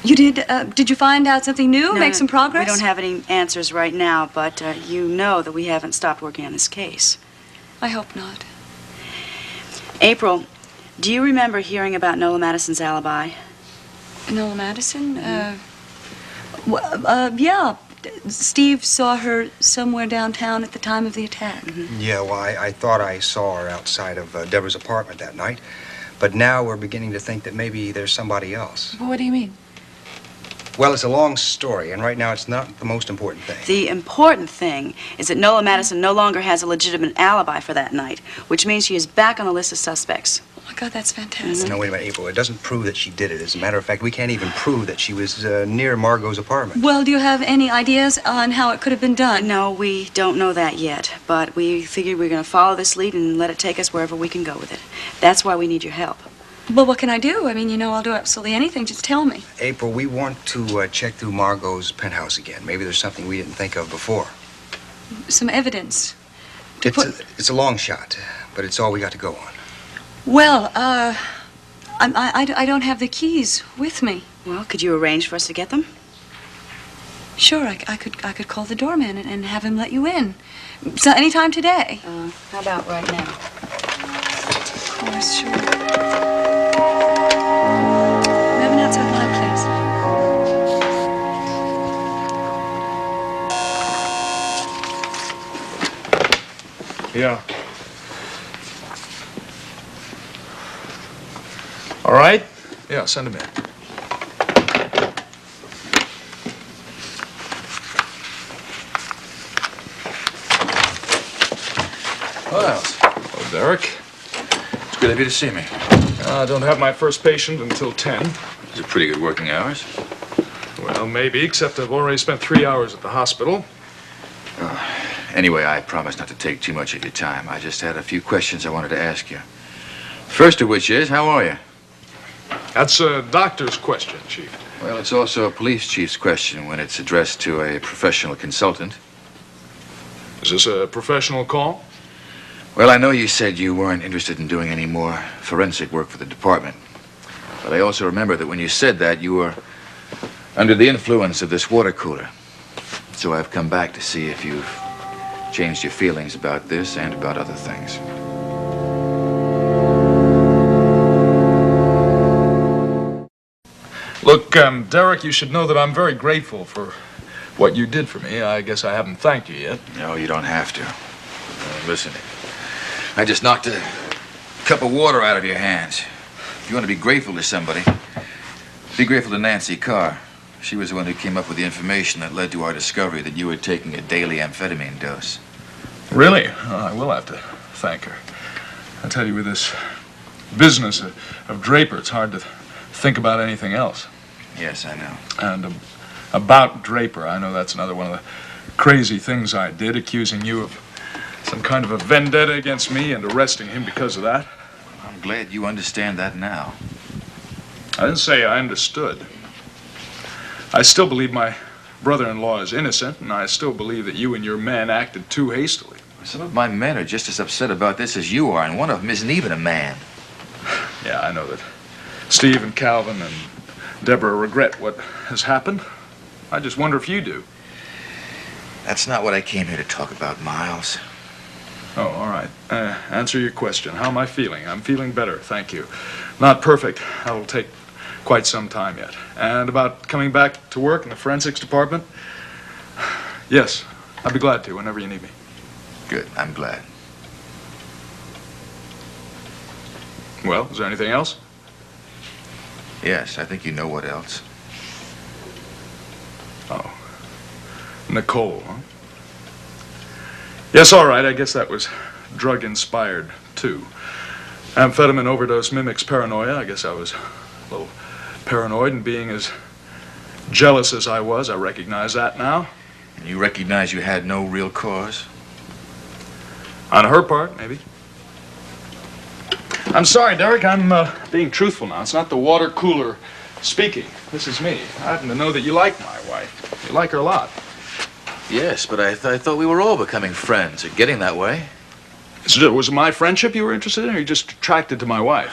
You did you find out something new? Make some progress? We don't have any answers right now, but you know that we haven't stopped working on this case. I hope not. April, do you remember hearing about Nola Madison's alibi? Nola Madison? Yeah. Steve saw her somewhere downtown at the time of the attack. Yeah, well, I thought I saw her outside of Deborah's apartment that night. But now we're beginning to think that maybe there's somebody else. Well, what do you mean? Well, it's a long story, and right now it's not the most important thing. The important thing is that Nola Madison no longer has a legitimate alibi for that night, which means she is back on the list of suspects. Oh, my God, that's fantastic. No, wait a minute, April. It doesn't prove that she did it. As a matter of fact, we can't even prove that she was near Margot's apartment. Well, do you have any ideas on how it could have been done? No, we don't know that yet, but we figured we're going to follow this lead and let it take us wherever we can go with it. That's why we need your help. Well, what can I do? I mean, you know, I'll do absolutely anything. Just tell me. April, we want to check through Margot's penthouse again. Maybe there's something we didn't think of before. Some evidence. It's a long shot, but it's all we got to go on. Well, I don't have the keys with me. Well, could you arrange for us to get them? Sure, I could call the doorman and have him let you in. So anytime today. How about right now? Of course, sure. Yeah. All right? Yeah, send him in. Well, Hello, Derek. it's good of you to see me. I don't have my first patient until 10. These are pretty good working hours. Well, maybe, except I've already spent 3 hours at the hospital. Anyway, I promise not to take too much of your time. I just had a few questions I wanted to ask you. First of which is, how are you? That's a doctor's question, Chief. Well, it's also a police chief's question when it's addressed to a professional consultant. Is this a professional call? Well, I know you said you weren't interested in doing any more forensic work for the department. But I also remember that when you said that, you were under the influence of this water cooler. So I've come back to see if you've changed your feelings about this and about other things. Look, Derek, you should know that I'm very grateful for what you did for me. I guess I haven't thanked you yet. No, you don't have to. Listen, I just knocked a cup of water out of your hands. If you want to be grateful to somebody, be grateful to Nancy Carr. She was the one who came up with the information that led to our discovery that you were taking a daily amphetamine dose. Really? Oh, I will have to thank her. I tell you, with this business of Draper, it's hard to think about anything else. Yes, I know. And about Draper, I know that's another one of the crazy things I did, accusing you of some kind of a vendetta against me and arresting him because of that. I'm glad you understand that now. I didn't say I understood. I still believe my brother-in-law is innocent, and I still believe that you and your men acted too hastily. Some of my men are just as upset about this as you are, and one of them isn't even a man. Yeah, I know that Steve and Calvin and Deborah regret what has happened. I just wonder if you do. That's not what I came here to talk about, Miles. Oh, all right. Answer your question. How am I feeling? I'm feeling better, thank you. Not perfect. That'll take quite some time yet. And about coming back to work in the forensics department? Yes, I'd be glad to whenever you need me. Good, I'm glad. Well, is there anything else? Yes, I think you know what else. Oh. Nicole, huh? Yes, all right. I guess that was drug-inspired, too. Amphetamine overdose mimics paranoia. I guess I was a little paranoid, and being as jealous as I was, I recognize that now. And you recognize you had no real cause? On her part, maybe. I'm sorry, Derek. I'm being truthful now. It's not the water cooler speaking. This is me. I happen to know that you like my wife. You like her a lot. Yes, but I thought we were all becoming friends or getting that way. So, was it my friendship you were interested in, or are you just attracted to my wife?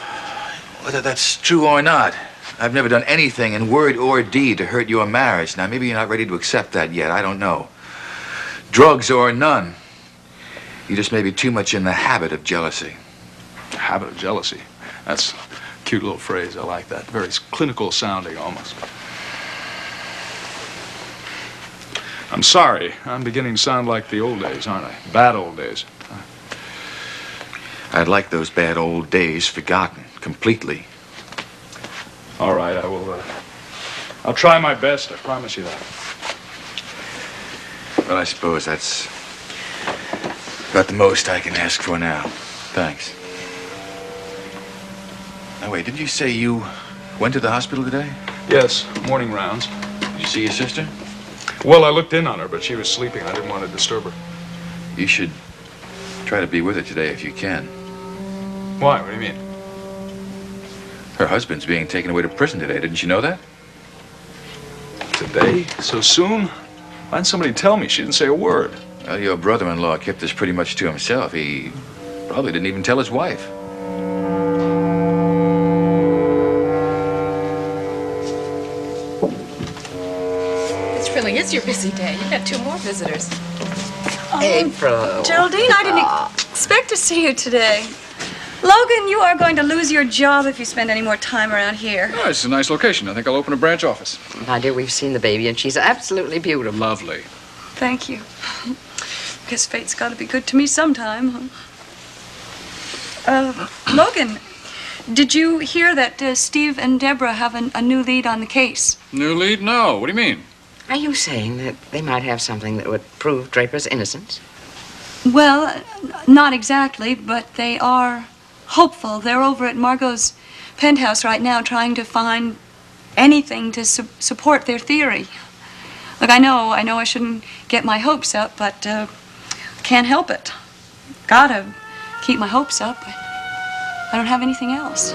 Whether that's true or not, I've never done anything in word or deed to hurt your marriage. Now, maybe you're not ready to accept that yet. I don't know. Drugs or none, you just may be too much in the habit of jealousy. Habit of jealousy. That's a cute little phrase. I like that. Very clinical sounding, almost. I'm sorry. I'm beginning to sound like the old days, aren't I? Bad old days. I'd like those bad old days forgotten completely. All right, I will. I'll try my best. I promise you that. Well, I suppose that's about the most I can ask for now. Thanks. Now, wait, didn't you say you went to the hospital today? Yes, morning rounds. Did you see your sister? Well, I looked in on her, but she was sleeping. I didn't want to disturb her. You should try to be with her today if you can. Why? What do you mean? Her husband's being taken away to prison today. Didn't you know that? Today? So soon? Why didn't somebody tell me? She didn't say a word. Well, your brother-in-law kept this pretty much to himself. He probably didn't even tell his wife. This really is your busy day. You've got 2 more visitors. April. Geraldine, I didn't expect to see you today. Logan, you are going to lose your job if you spend any more time around here. Oh, it's a nice location. I think I'll open a branch office. My dear, we've seen the baby, and she's absolutely beautiful. Lovely. Thank you. Guess fate's got to be good to me sometime, huh? Logan, did you hear that Steve and Deborah have a new lead on the case? New lead? No. What do you mean? Are you saying that they might have something that would prove Draper's innocence? Well, not exactly, but they are hopeful. They're over at Margot's penthouse right now trying to find anything to support their theory. Look, I know I shouldn't get my hopes up, but can't help it. Gotta keep my hopes up. I don't have anything else.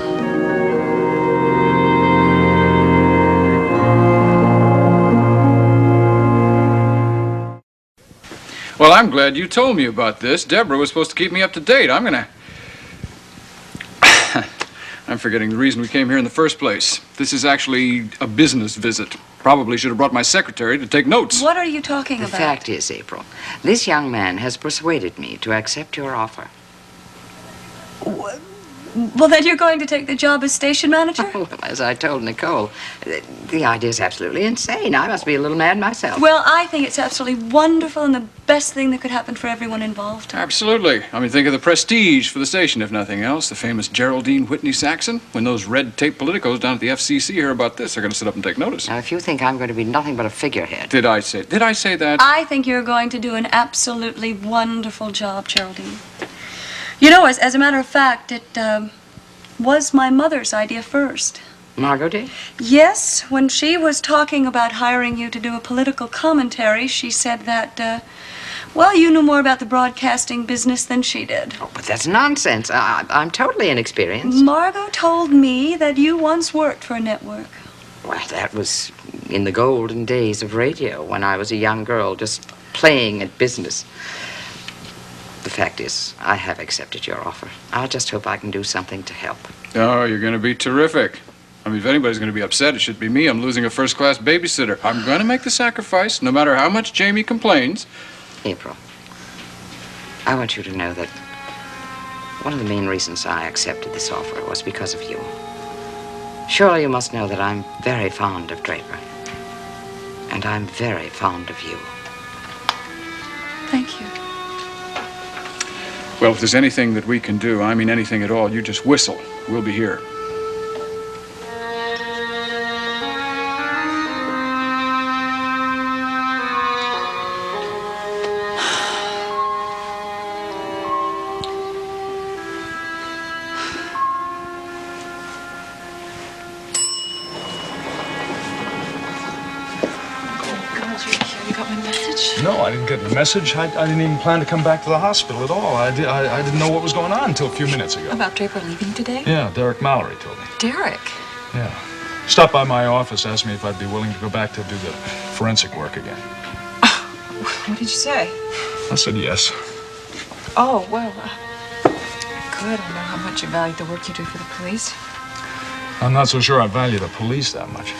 Well, I'm glad you told me about this. Deborah was supposed to keep me up to date. I'm forgetting the reason we came here in the first place. This is actually a business visit. Probably should have brought my secretary to take notes. What are you talking about? The fact is, April, this young man has persuaded me to accept your offer. Well, then you're going to take the job as station manager? Well, as I told Nicole, the idea is absolutely insane. I must be a little mad myself. Well, I think it's absolutely wonderful and the best thing that could happen for everyone involved. Absolutely. I mean, think of the prestige for the station, if nothing else. The famous Geraldine Whitney Saxon. When those red tape politicos down at the FCC hear about this, they're going to sit up and take notice. Now, if you think I'm going to be nothing but a figurehead. Did I say that? I think you're going to do an absolutely wonderful job, Geraldine. You know, as a matter of fact, it was my mother's idea first. Margot did? Yes, when she was talking about hiring you to do a political commentary, she said that, well, you knew more about the broadcasting business than she did. Oh, but that's nonsense. I'm totally inexperienced. Margot told me that you once worked for a network. Well, that was in the golden days of radio when I was a young girl just playing at business. The fact is, I have accepted your offer. I just hope I can do something to help. Oh, you're going to be terrific. I mean, if anybody's going to be upset, it should be me. I'm losing a first-class babysitter. I'm going to make the sacrifice, no matter how much Jamie complains. April, I want you to know that one of the main reasons I accepted this offer was because of you. Surely you must know that I'm very fond of Draper. And I'm very fond of you. Thank you. Well, if there's anything that we can do, I mean anything at all, you just whistle. We'll be here. No, I didn't get the message. I didn't even plan to come back to the hospital at all. I didn't know what was going on until a few minutes ago. About Draper leaving today? Yeah, Derek Mallory told me. Derek? Yeah. Stopped by my office, asked me if I'd be willing to go back to do the forensic work again. What did you say? I said yes. Oh, well, good. I know how much you value the work you do for the police. I'm not so sure I value the police that much.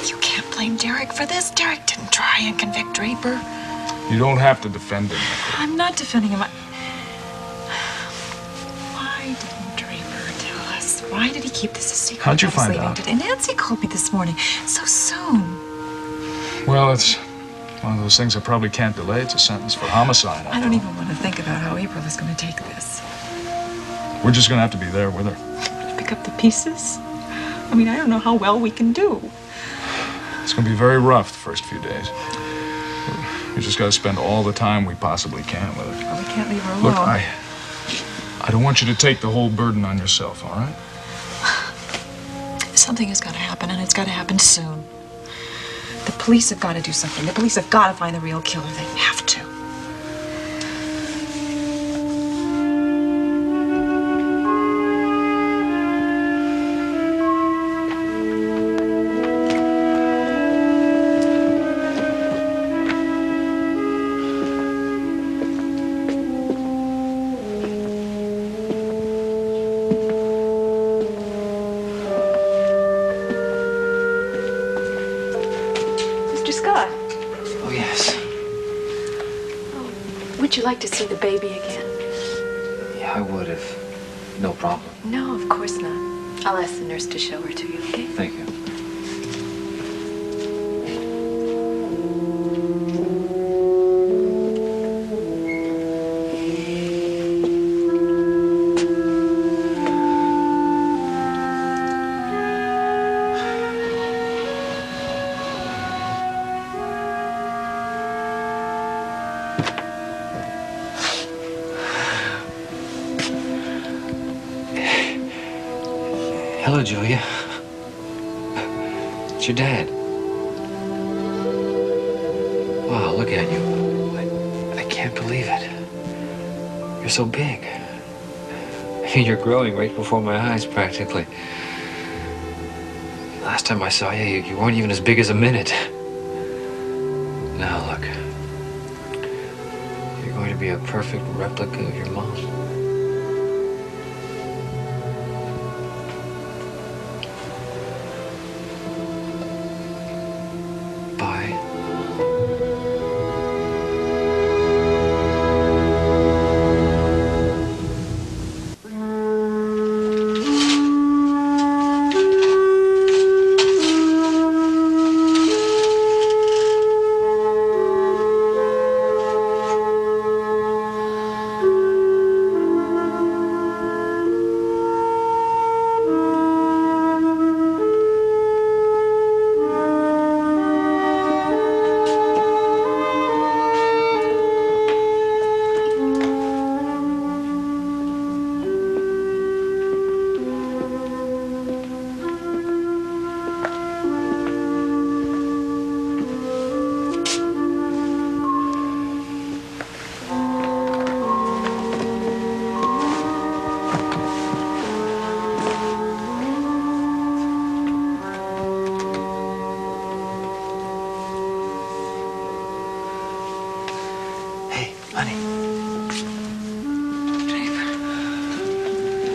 You can't blame Derek for this. Derek didn't try and convict Draper. You don't have to defend him. I'm not defending him. Why didn't Draper tell us? Why did he keep this a secret? How'd you about his find leaving out? today? Nancy called me this morning. So soon. Well, it's one of those things I probably can't delay. It's a sentence for homicide. I don't even want to think about how April is going to take this. We're just going to have to be there with her. Pick up the pieces? I mean, I don't know how well we can do. It's going to be very rough the first few days. We just got to spend all the time we possibly can with her. Well, we can't leave her alone. Look, I don't want you to take the whole burden on yourself, all right? Something has got to happen, and it's got to happen soon. The police have got to do something. The police have got to find the real killer. They have to. Would you like to see the baby again? Yeah, I would if no problem. No, of course not. I'll ask the nurse to show her to you, okay? Thank you. Hello, Julia. It's your dad. Wow, look at you. I can't believe it. You're so big. I mean, you're growing right before my eyes, practically. Last time I saw you, you weren't even as big as a minute. Now, look. You're going to be a perfect replica of your mom. Bye.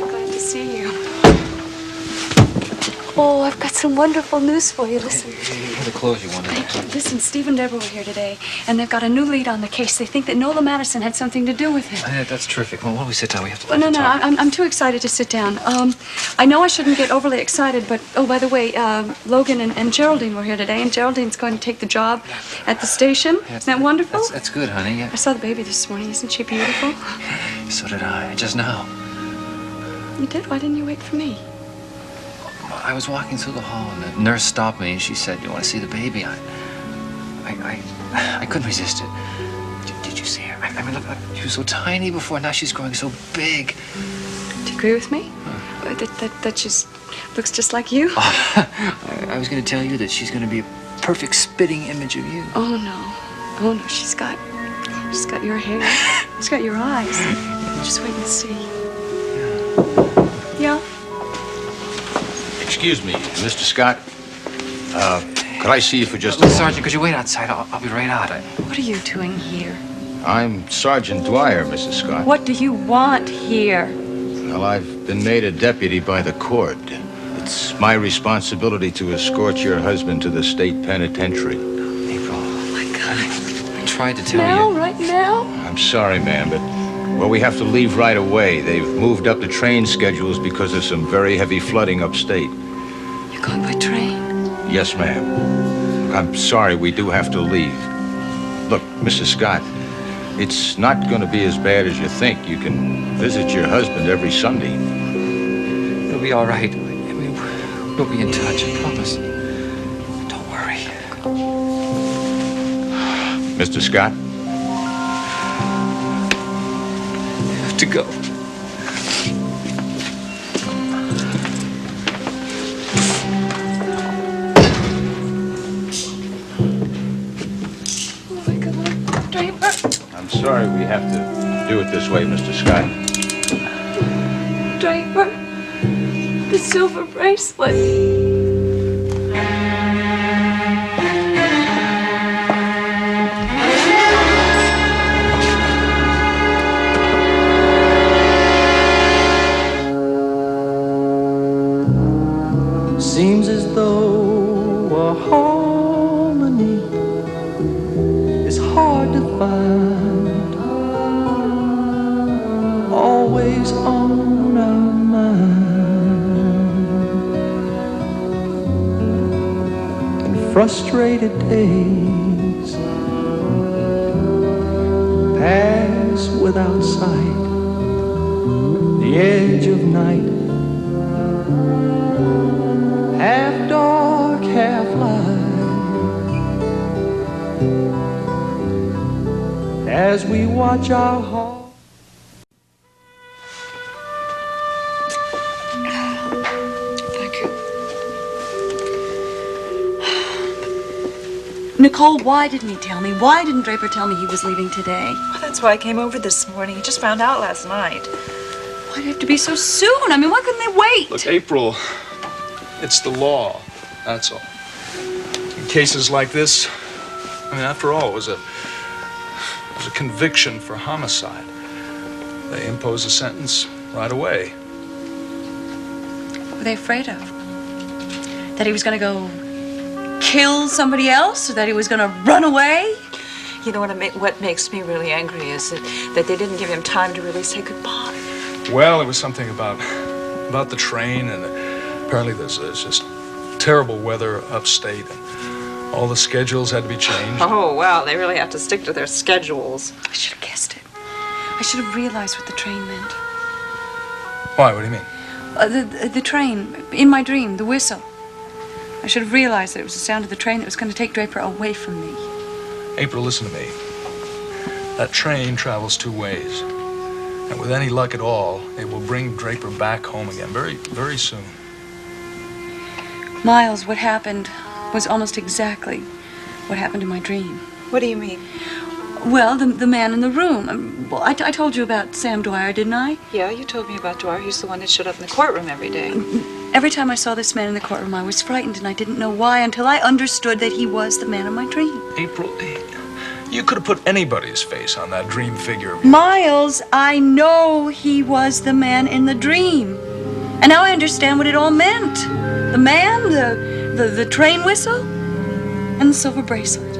Glad to see you. Oh, I've got some wonderful news for you. Listen. Here are the clothes you wanted. Thank you. Listen, Steve and Deborah were here today, and they've got a new lead on the case. They think that Nola Madison had something to do with it. That's terrific. Well, why don't we sit down? We have to. Well, no, I'm too excited to sit down. I know I shouldn't get overly excited, but, oh, by the way, Logan and Geraldine were here today, and Geraldine's going to take the job at the station. Isn't that wonderful? That's good, honey. Yeah. I saw the baby this morning. Isn't she beautiful? So did I. Just now. You did? Why didn't you wait for me? I was walking through the hall, and the nurse stopped me, and she said, "You want to see the baby?" I couldn't resist it. Did you see her? I mean, look, she was so tiny before. Now she's growing so big. Do you agree with me? That she looks just like you? I was going to tell you that she's going to be a perfect spitting image of you. Oh, no. Oh, no. She's got your hair. She's got your eyes. Just wait and see. Yeah? Excuse me, Mr. Scott. Could I see you for just a moment? Sergeant, could you wait outside? I'll be right out. What are you doing here? I'm Sergeant Dwyer, Mrs. Scott. What do you want here? Well, I've been made a deputy by the court. It's my responsibility to escort your husband to the state penitentiary. April. Oh, my God. I tried to tell Now? you. Right now? I'm sorry, ma'am, but, well, we have to leave right away. They've moved up the train schedules because of some very heavy flooding upstate. You're going by train? Yes, ma'am. I'm sorry, we do have to leave. Look, Mrs. Scott, it's not going to be as bad as you think. You can visit your husband every Sunday. It'll be all right. I mean, we'll be in touch, I promise. Don't worry. Mr. Scott? I have to go. I'm sorry we have to do it this way, Mr. Scott. Draper, the silver bracelet. Seems as though a harmony is hard to find, always on our mind, and frustrated days pass without sight, the edge of night, half dark, half light, as we watch our heart. Thank Nicole, why didn't he tell me? Why didn't Draper tell me he was leaving today? Well, that's why I came over this morning. He just found out last night. Why'd it have to be so soon? I mean, why couldn't they wait? Look, April, it's the law. That's all. In cases like this, I mean, after all, it was a conviction for homicide. They impose a sentence right away. What were they afraid of? That he was going to go kill somebody else? Or that he was going to run away? You know what makes me really angry is that they didn't give him time to really say goodbye. Well, it was something about the train, and apparently there's just terrible weather upstate, and all the schedules had to be changed. Oh, wow, they really have to stick to their schedules. I should have guessed it. I should have realized what the train meant. Why? What do you mean? The train, in my dream, the whistle. I should have realized that it was the sound of the train that was going to take Draper away from me. April, listen to me. That train travels two ways. And with any luck at all, it will bring Draper back home again very, very soon. Miles, what happened was almost exactly what happened in my dream. What do you mean? Well, the man in the room. Well, I told you about Sam Dwyer, didn't I? Yeah, you told me about Dwyer. He's the one that showed up in the courtroom every day. Every time I saw this man in the courtroom, I was frightened, and I didn't know why until I understood that he was the man of my dream. April, you could have put anybody's face on that dream figure. Miles, I know he was the man in the dream. And now I understand what it all meant. The man, the train whistle, and the silver bracelet.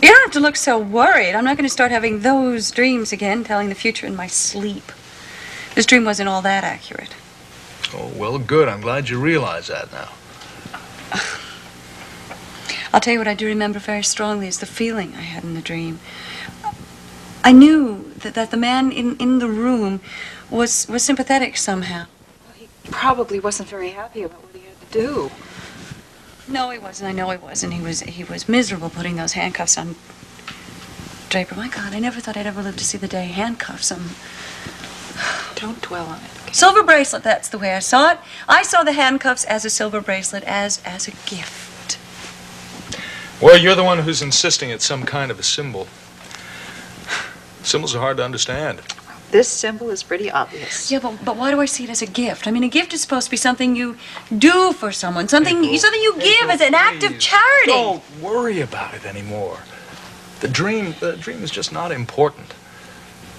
You don't have to look so worried. I'm not going to start having those dreams again, telling the future in my sleep. This dream wasn't all that accurate. Oh, well, good. I'm glad you realize that now. I'll tell you what I do remember very strongly is the feeling I had in the dream. I knew that the man in the room was sympathetic somehow. He probably wasn't very happy about what he had to do. No, he wasn't. I know he wasn't. He was miserable putting those handcuffs on Draper. My God, I never thought I'd ever live to see the day handcuffs on. Don't dwell on it. Okay? Silver bracelet, that's the way I saw it. I saw the handcuffs as a silver bracelet, as a gift. Well, you're the one who's insisting it's some kind of a symbol. Symbols are hard to understand. This symbol is pretty obvious. Yeah, but why do I see it as a gift? I mean, a gift is supposed to be something you do for someone, something you give as an act of charity. Don't worry about it anymore. The dream is just not important.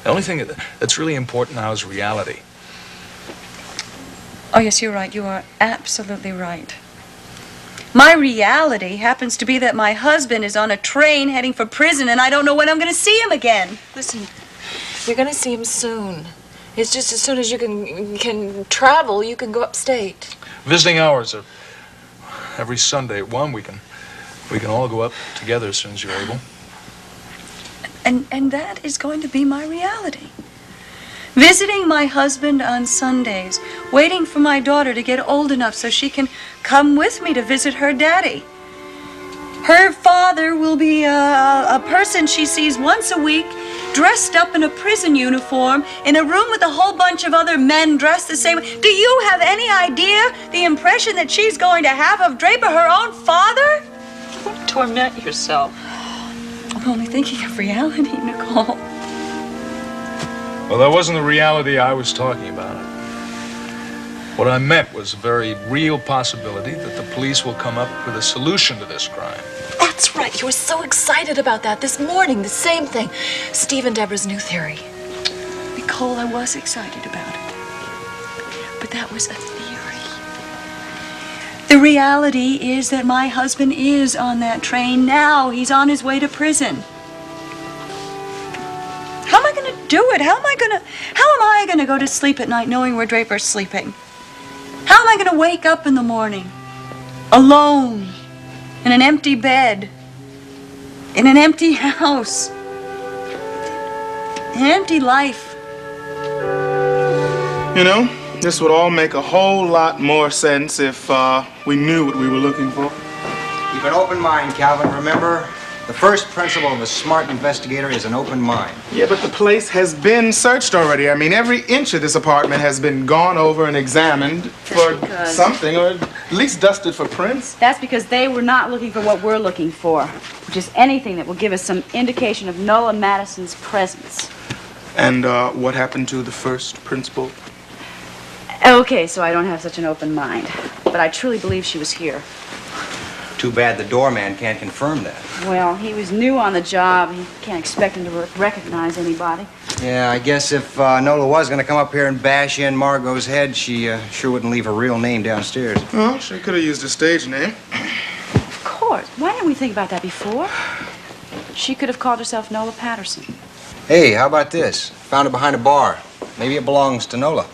The only thing that's really important now is reality. Oh, yes, you're right. You are absolutely right. My reality happens to be that my husband is on a train heading for prison, and I don't know when I'm going to see him again. Listen, you're going to see him soon. It's just as soon as you can travel, you can go upstate. Visiting hours are every Sunday at 1. We can all go up together as soon as you're able. And that is going to be my reality. Visiting my husband on Sundays, waiting for my daughter to get old enough so she can come with me to visit her daddy. Her father will be a person she sees once a week, dressed up in a prison uniform, in a room with a whole bunch of other men dressed the same way. Do you have any idea the impression that she's going to have of Draper, her own father? Don't torment yourself. I'm only thinking of reality, Nicole. Well, that wasn't the reality I was talking about. What I meant was a very real possibility that the police will come up with a solution to this crime. That's right. You were so excited about that this morning. The same thing. Steve and Deborah's new theory. Nicole, I was excited about it. But that was a theory. The reality is that my husband is on that train now. He's on his way to prison. How am I going to do it? How am I going to go to sleep at night knowing where Draper's sleeping? How am I going to wake up in the morning alone in an empty bed, in an empty house, an empty life? You know, this would all make a whole lot more sense if we knew what we were looking for. Keep an open mind, Calvin. Remember, the first principle of a smart investigator is an open mind. Yeah, but the place has been searched already. I mean, every inch of this apartment has been gone over and examined for because- something, or at least dusted for prints. That's because they were not looking for what we're looking for, which is anything that will give us some indication of Nola Madison's presence. And what happened to the first principle? Okay, so I don't have such an open mind, but I truly believe she was here. Too bad the doorman can't confirm that. Well, he was new on the job. You can't expect him to recognize anybody. Yeah, I guess if Nola was going to come up here and bash in Margot's head, she sure wouldn't leave her real name downstairs. Well, she could have used a stage name. Of course. Why didn't we think about that before? She could have called herself Nola Patterson. Hey, how about this? Found it behind a bar. Maybe it belongs to Nola.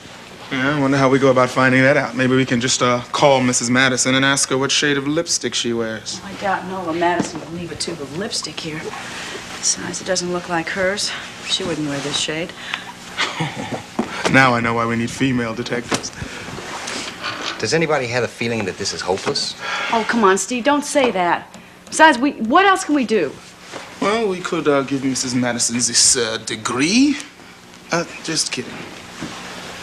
Yeah, I wonder how we go about finding that out. Maybe we can just call Mrs. Madison and ask her what shade of lipstick she wears. I doubt Nola Madison would leave a tube of lipstick here. Besides, it doesn't look like hers. She wouldn't wear this shade. Now I know why we need female detectives. Does anybody have the feeling that this is hopeless? Oh, come on, Steve, don't say that. Besides, what else can we do? Well, we could give Mrs. Madison this degree. Just kidding.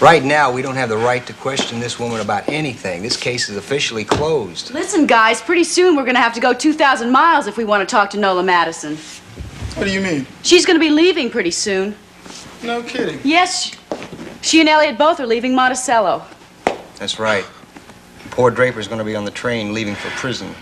Right now, we don't have the right to question this woman about anything. This case is officially closed. Listen, guys, pretty soon we're going to have to go 2,000 miles if we want to talk to Nola Madison. What do you mean? She's going to be leaving pretty soon. No kidding. Yes, she and Elliot both are leaving Monticello. That's right. Poor Draper's going to be on the train leaving for prison.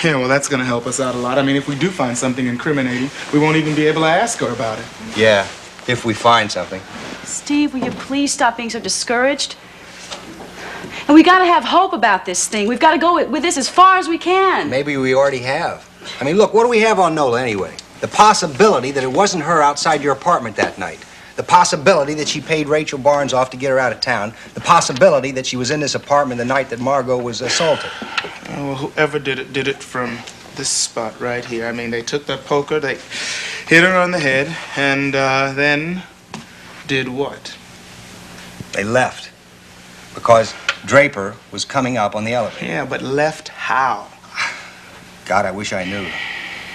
Yeah, well, that's going to help us out a lot. I mean, if we do find something incriminating, we won't even be able to ask her about it. Yeah, if we find something. Steve, will you please stop being so discouraged? And we got to have hope about this thing. We've got to go with this as far as we can. Maybe we already have. I mean, look, what do we have on Nola anyway? The possibility that it wasn't her outside your apartment that night. The possibility that she paid Rachel Barnes off to get her out of town. The possibility that she was in this apartment the night that Margot was assaulted. Well, whoever did it from this spot right here. I mean, they took that poker, they hit her on the head, and then did what? They left because Draper was coming up on the elevator. Yeah, but left how? God, I wish I knew.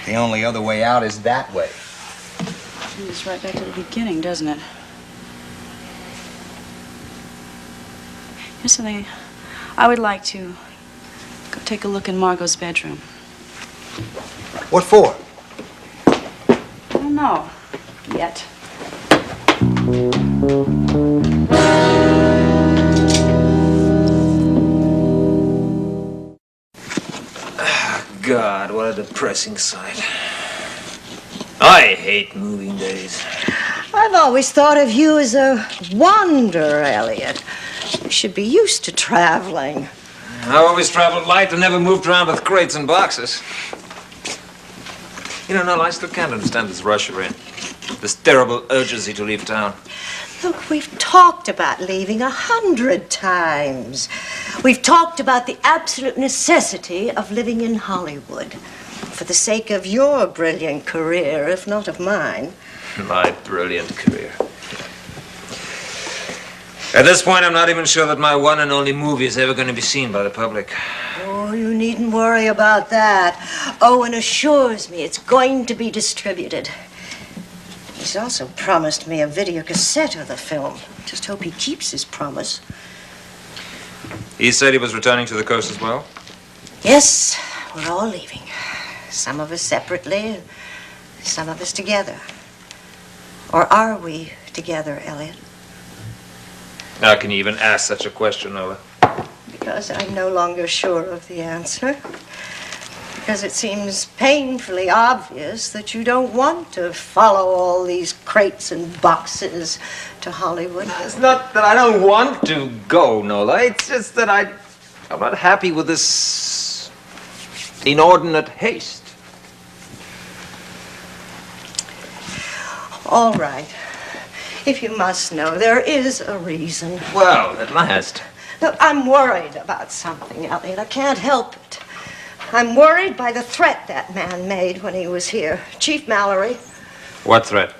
The only other way out is that way. It's right back to the beginning, doesn't it? Here's something. I would like to go take a look in Margot's bedroom. What for? I don't know yet. God, what a depressing sight. I hate moving days. I've always thought of you as a wanderer, Elliot. You should be used to traveling. I always traveled light and never moved around with crates and boxes. You know, Nola, I still can't understand this rush you're in. This terrible urgency to leave town. Look, we've talked about leaving 100 times. We've talked about the absolute necessity of living in Hollywood. For the sake of your brilliant career, if not of mine. My brilliant career. At this point, I'm not even sure that my one and only movie is ever going to be seen by the public. Oh, you needn't worry about that. Owen assures me it's going to be distributed. He's also promised me a video cassette of the film. Just hope he keeps his promise. He said he was returning to the coast as well? Yes, we're all leaving. Some of us separately, some of us together. Or are we together, Elliot? How can you even ask such a question, Nola? Because I'm no longer sure of the answer. Because it seems painfully obvious that you don't want to follow all these crates and boxes to Hollywood. It's not that I don't want to go, Nola. It's just that I'm not happy with this inordinate haste. All right. If you must know, there is a reason. Well, at last. Look, I'm worried about something, Elliot. I can't help it. I'm worried by the threat that man made when he was here. Chief Mallory. What threat?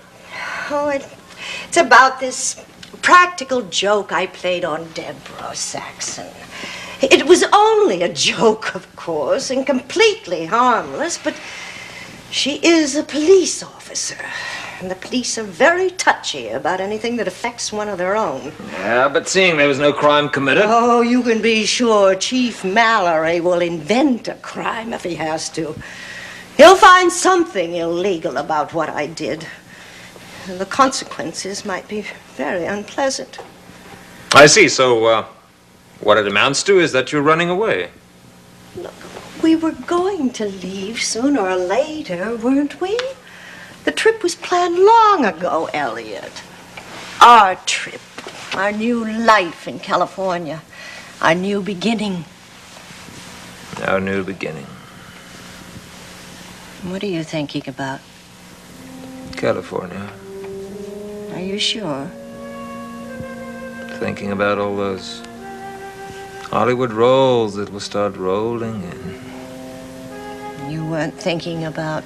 Oh, it's about this practical joke I played on Deborah Saxon. It was only a joke, of course, and completely harmless, but she is a police officer. And the police are very touchy about anything that affects one of their own. Yeah, but seeing there was no crime committed. Oh, you can be sure Chief Mallory will invent a crime if he has to. He'll find something illegal about what I did. And the consequences might be very unpleasant. I see. So, what it amounts to is that you're running away. We were going to leave sooner or later, weren't we? The trip was planned long ago, Elliot. Our trip, our new life in California, our new beginning. Our new beginning. What are you thinking about? California. Are you sure? Thinking about all those Hollywood rolls that will start rolling in. You weren't thinking about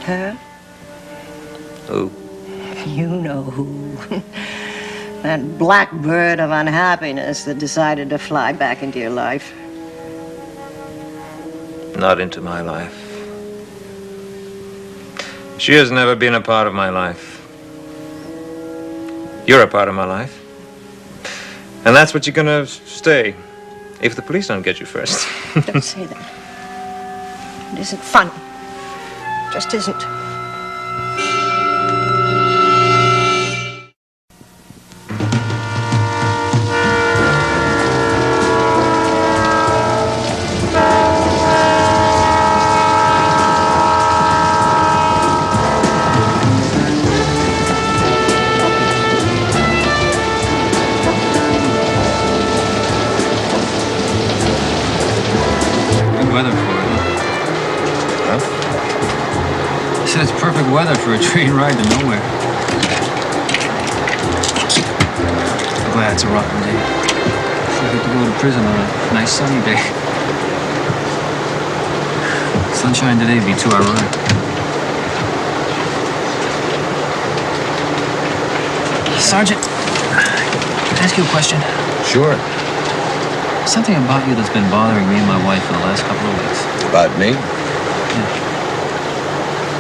her? Who? You know who. That blackbird of unhappiness that decided to fly back into your life. Not into my life. She has never been a part of my life. You're a part of my life. And that's what you're gonna stay. If the police don't get you first. Don't say that. It isn't funny. Just isn't. Weather for a train ride to nowhere. I'm glad it's a rotten day. I get to go to prison on a nice sunny day. Sunshine today would be too ironic. Sergeant, can I ask you a question? Sure. Something about you that's been bothering me and my wife for the last couple of weeks. About me? Yeah.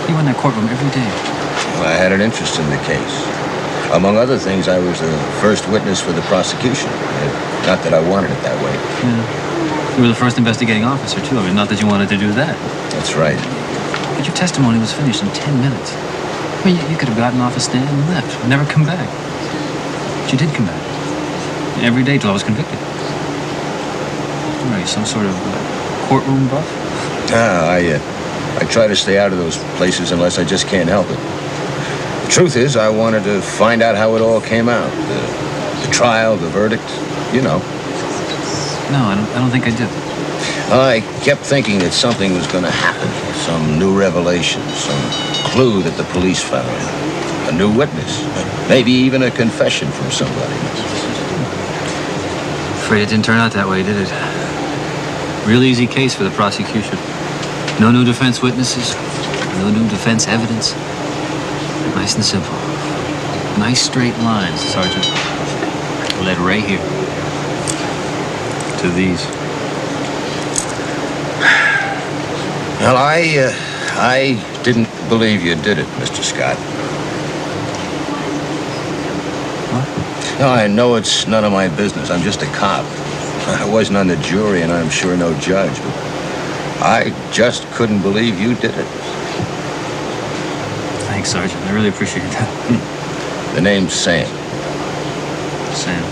You were in that courtroom every day. Well, I had an interest in the case. Among other things, I was the first witness for the prosecution. Not that I wanted it that way. Yeah. You were the first investigating officer, too. I mean, not that you wanted to do that. That's right. But your testimony was finished in 10 minutes. I mean, you could have gotten off a stand and left, never come back. But you did come back. Every day till I was convicted. What are you, some sort of courtroom buff? I try to stay out of those places unless I just can't help it. The truth is, I wanted to find out how it all came out. The trial, the verdict, you know. No, I don't think I did. I kept thinking that something was going to happen. Some new revelation, some clue that the police found. A new witness. Maybe even a confession from somebody. Afraid it didn't turn out that way, did it? Real easy case for the prosecution. No new defense witnesses, no new defense evidence. Nice and simple. Nice straight lines, Sergeant. Led right here. To these. Well, I didn't believe you did it, Mr. Scott. What? No, I know it's none of my business. I'm just a cop. I wasn't on the jury, and I'm sure no judge, but I just couldn't believe you did it. Thanks, Sergeant. I really appreciate that. The name's Sam. Sam.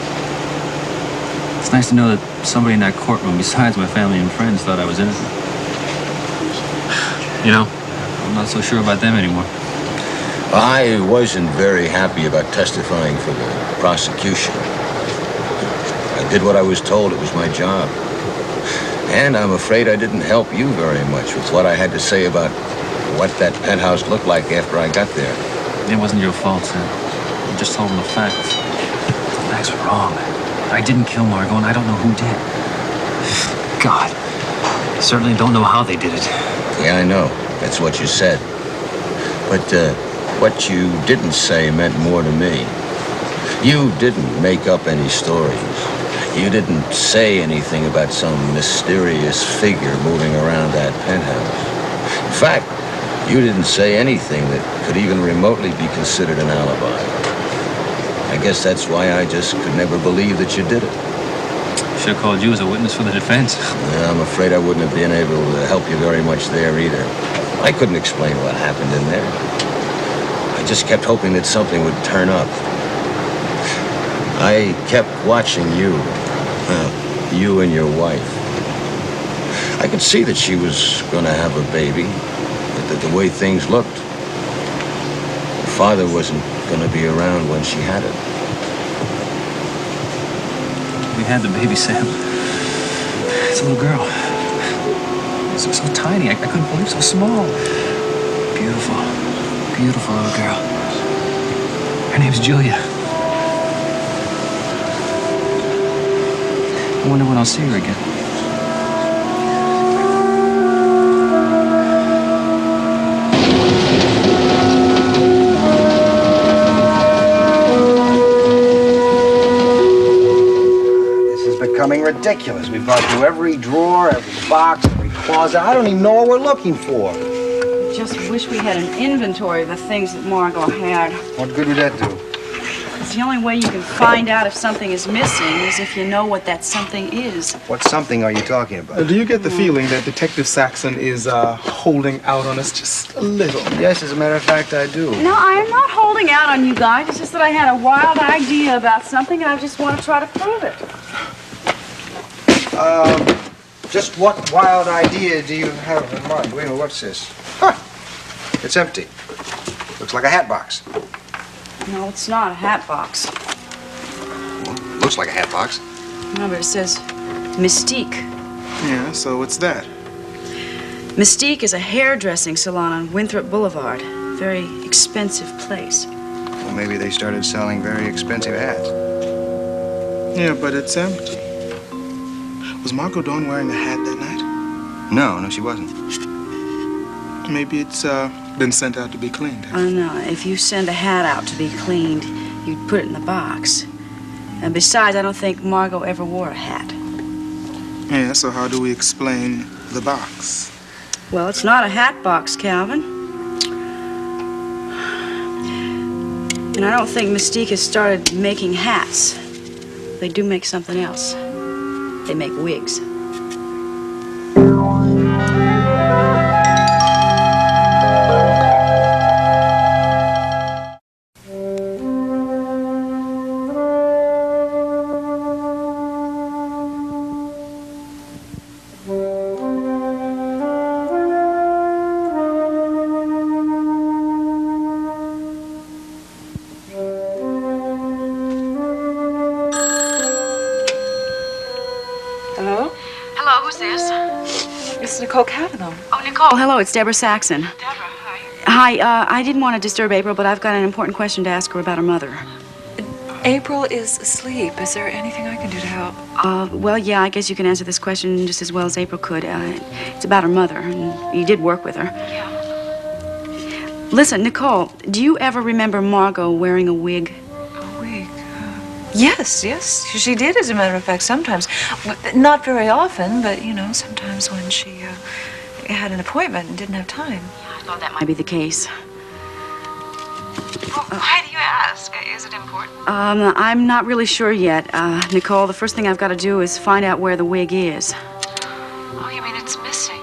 It's nice to know that somebody in that courtroom, besides my family and friends, thought I was innocent. You know, I'm not so sure about them anymore. I wasn't very happy about testifying for the prosecution. I did what I was told. It was my job. And I'm afraid I didn't help you very much with what I had to say about what that penthouse looked like after I got there. It wasn't your fault, Sam. You just told them the facts. The facts were wrong. I didn't kill Margot, and I don't know who did. God. I certainly don't know how they did it. Yeah, I know. That's what you said. But what you didn't say meant more to me. You didn't make up any stories. You didn't say anything about some mysterious figure moving around that penthouse. In fact, you didn't say anything that could even remotely be considered an alibi. I guess that's why I just could never believe that you did it. Should have called you as a witness for the defense. Yeah, I'm afraid I wouldn't have been able to help you very much there either. I couldn't explain what happened in there. I just kept hoping that something would turn up. I kept watching you. You and your wife. I could see that she was going to have a baby, but that the way things looked, her father wasn't going to be around when she had it. We had the baby, Sam. It's a little girl. So tiny. I couldn't believe so small. Beautiful. Beautiful little girl. Her name's Julia. I wonder when I'll see her again. This is becoming ridiculous. We've gone through every drawer, every box, every closet. I don't even know what we're looking for. Just wish we had an inventory of the things that Margot had. What good would that do? It's the only way you can find out if something is missing is if you know what that something is. What something are you talking about? Do you get the feeling that Detective Saxon is holding out on us just a little? Yes, as a matter of fact, I do. No, I'm not holding out on you guys. It's just that I had a wild idea about something and I just want to try to prove it. Just what wild idea do you have in mind? Wait a minute, what's this? Huh. It's empty. Looks like a hat box. No, it's not a hat box. Well, looks like a hat box. No, but it says Mystique. Yeah, so what's that? Mystique is a hairdressing salon on Winthrop Boulevard. Very expensive place. Well, maybe they started selling very expensive hats. Yeah, but it's empty. Was Margot Dawn wearing a hat that night? No, she wasn't. Maybe it's been sent out to be cleaned. Oh, no. If you send a hat out to be cleaned, you'd put it in the box. And besides, I don't think Margot ever wore a hat. Yeah, so how do we explain the box? Well, it's not a hat box, Calvin. And I don't think Mystique has started making hats. They do make something else. They make wigs. Hello? Hello, who's this? It's Nicole Cavanaugh. Oh, Nicole. Hello, it's Deborah Saxon. Deborah, hi. Hi, I didn't want to disturb April, but I've got an important question to ask her about her mother. April is asleep. Is there anything I can do to help? Well, yeah, I guess you can answer this question just as well as April could. It's about her mother, and you did work with her. Yeah. Listen, Nicole, do you ever remember Margot wearing a wig? A wig? Yes, she did, as a matter of fact, sometimes. Not very often, but, you know, sometimes when she had an appointment and didn't have time. I thought that might be the case. Well, why do you ask? Is it important? I'm not really sure yet. Nicole, the first thing I've got to do is find out where the wig is. Oh, you mean it's missing?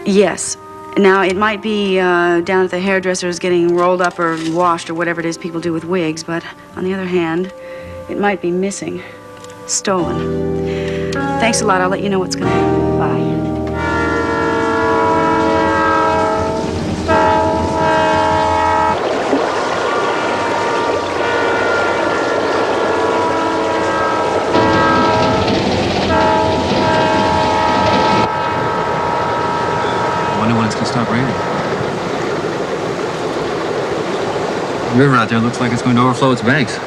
Yes. Now, it might be down at the hairdresser's getting rolled up or washed or whatever it is people do with wigs, but on the other hand, it might be missing. Stolen. Thanks a lot. I'll let you know what's going to happen. Bye. Stop raining. The river out there looks like it's going to overflow its banks.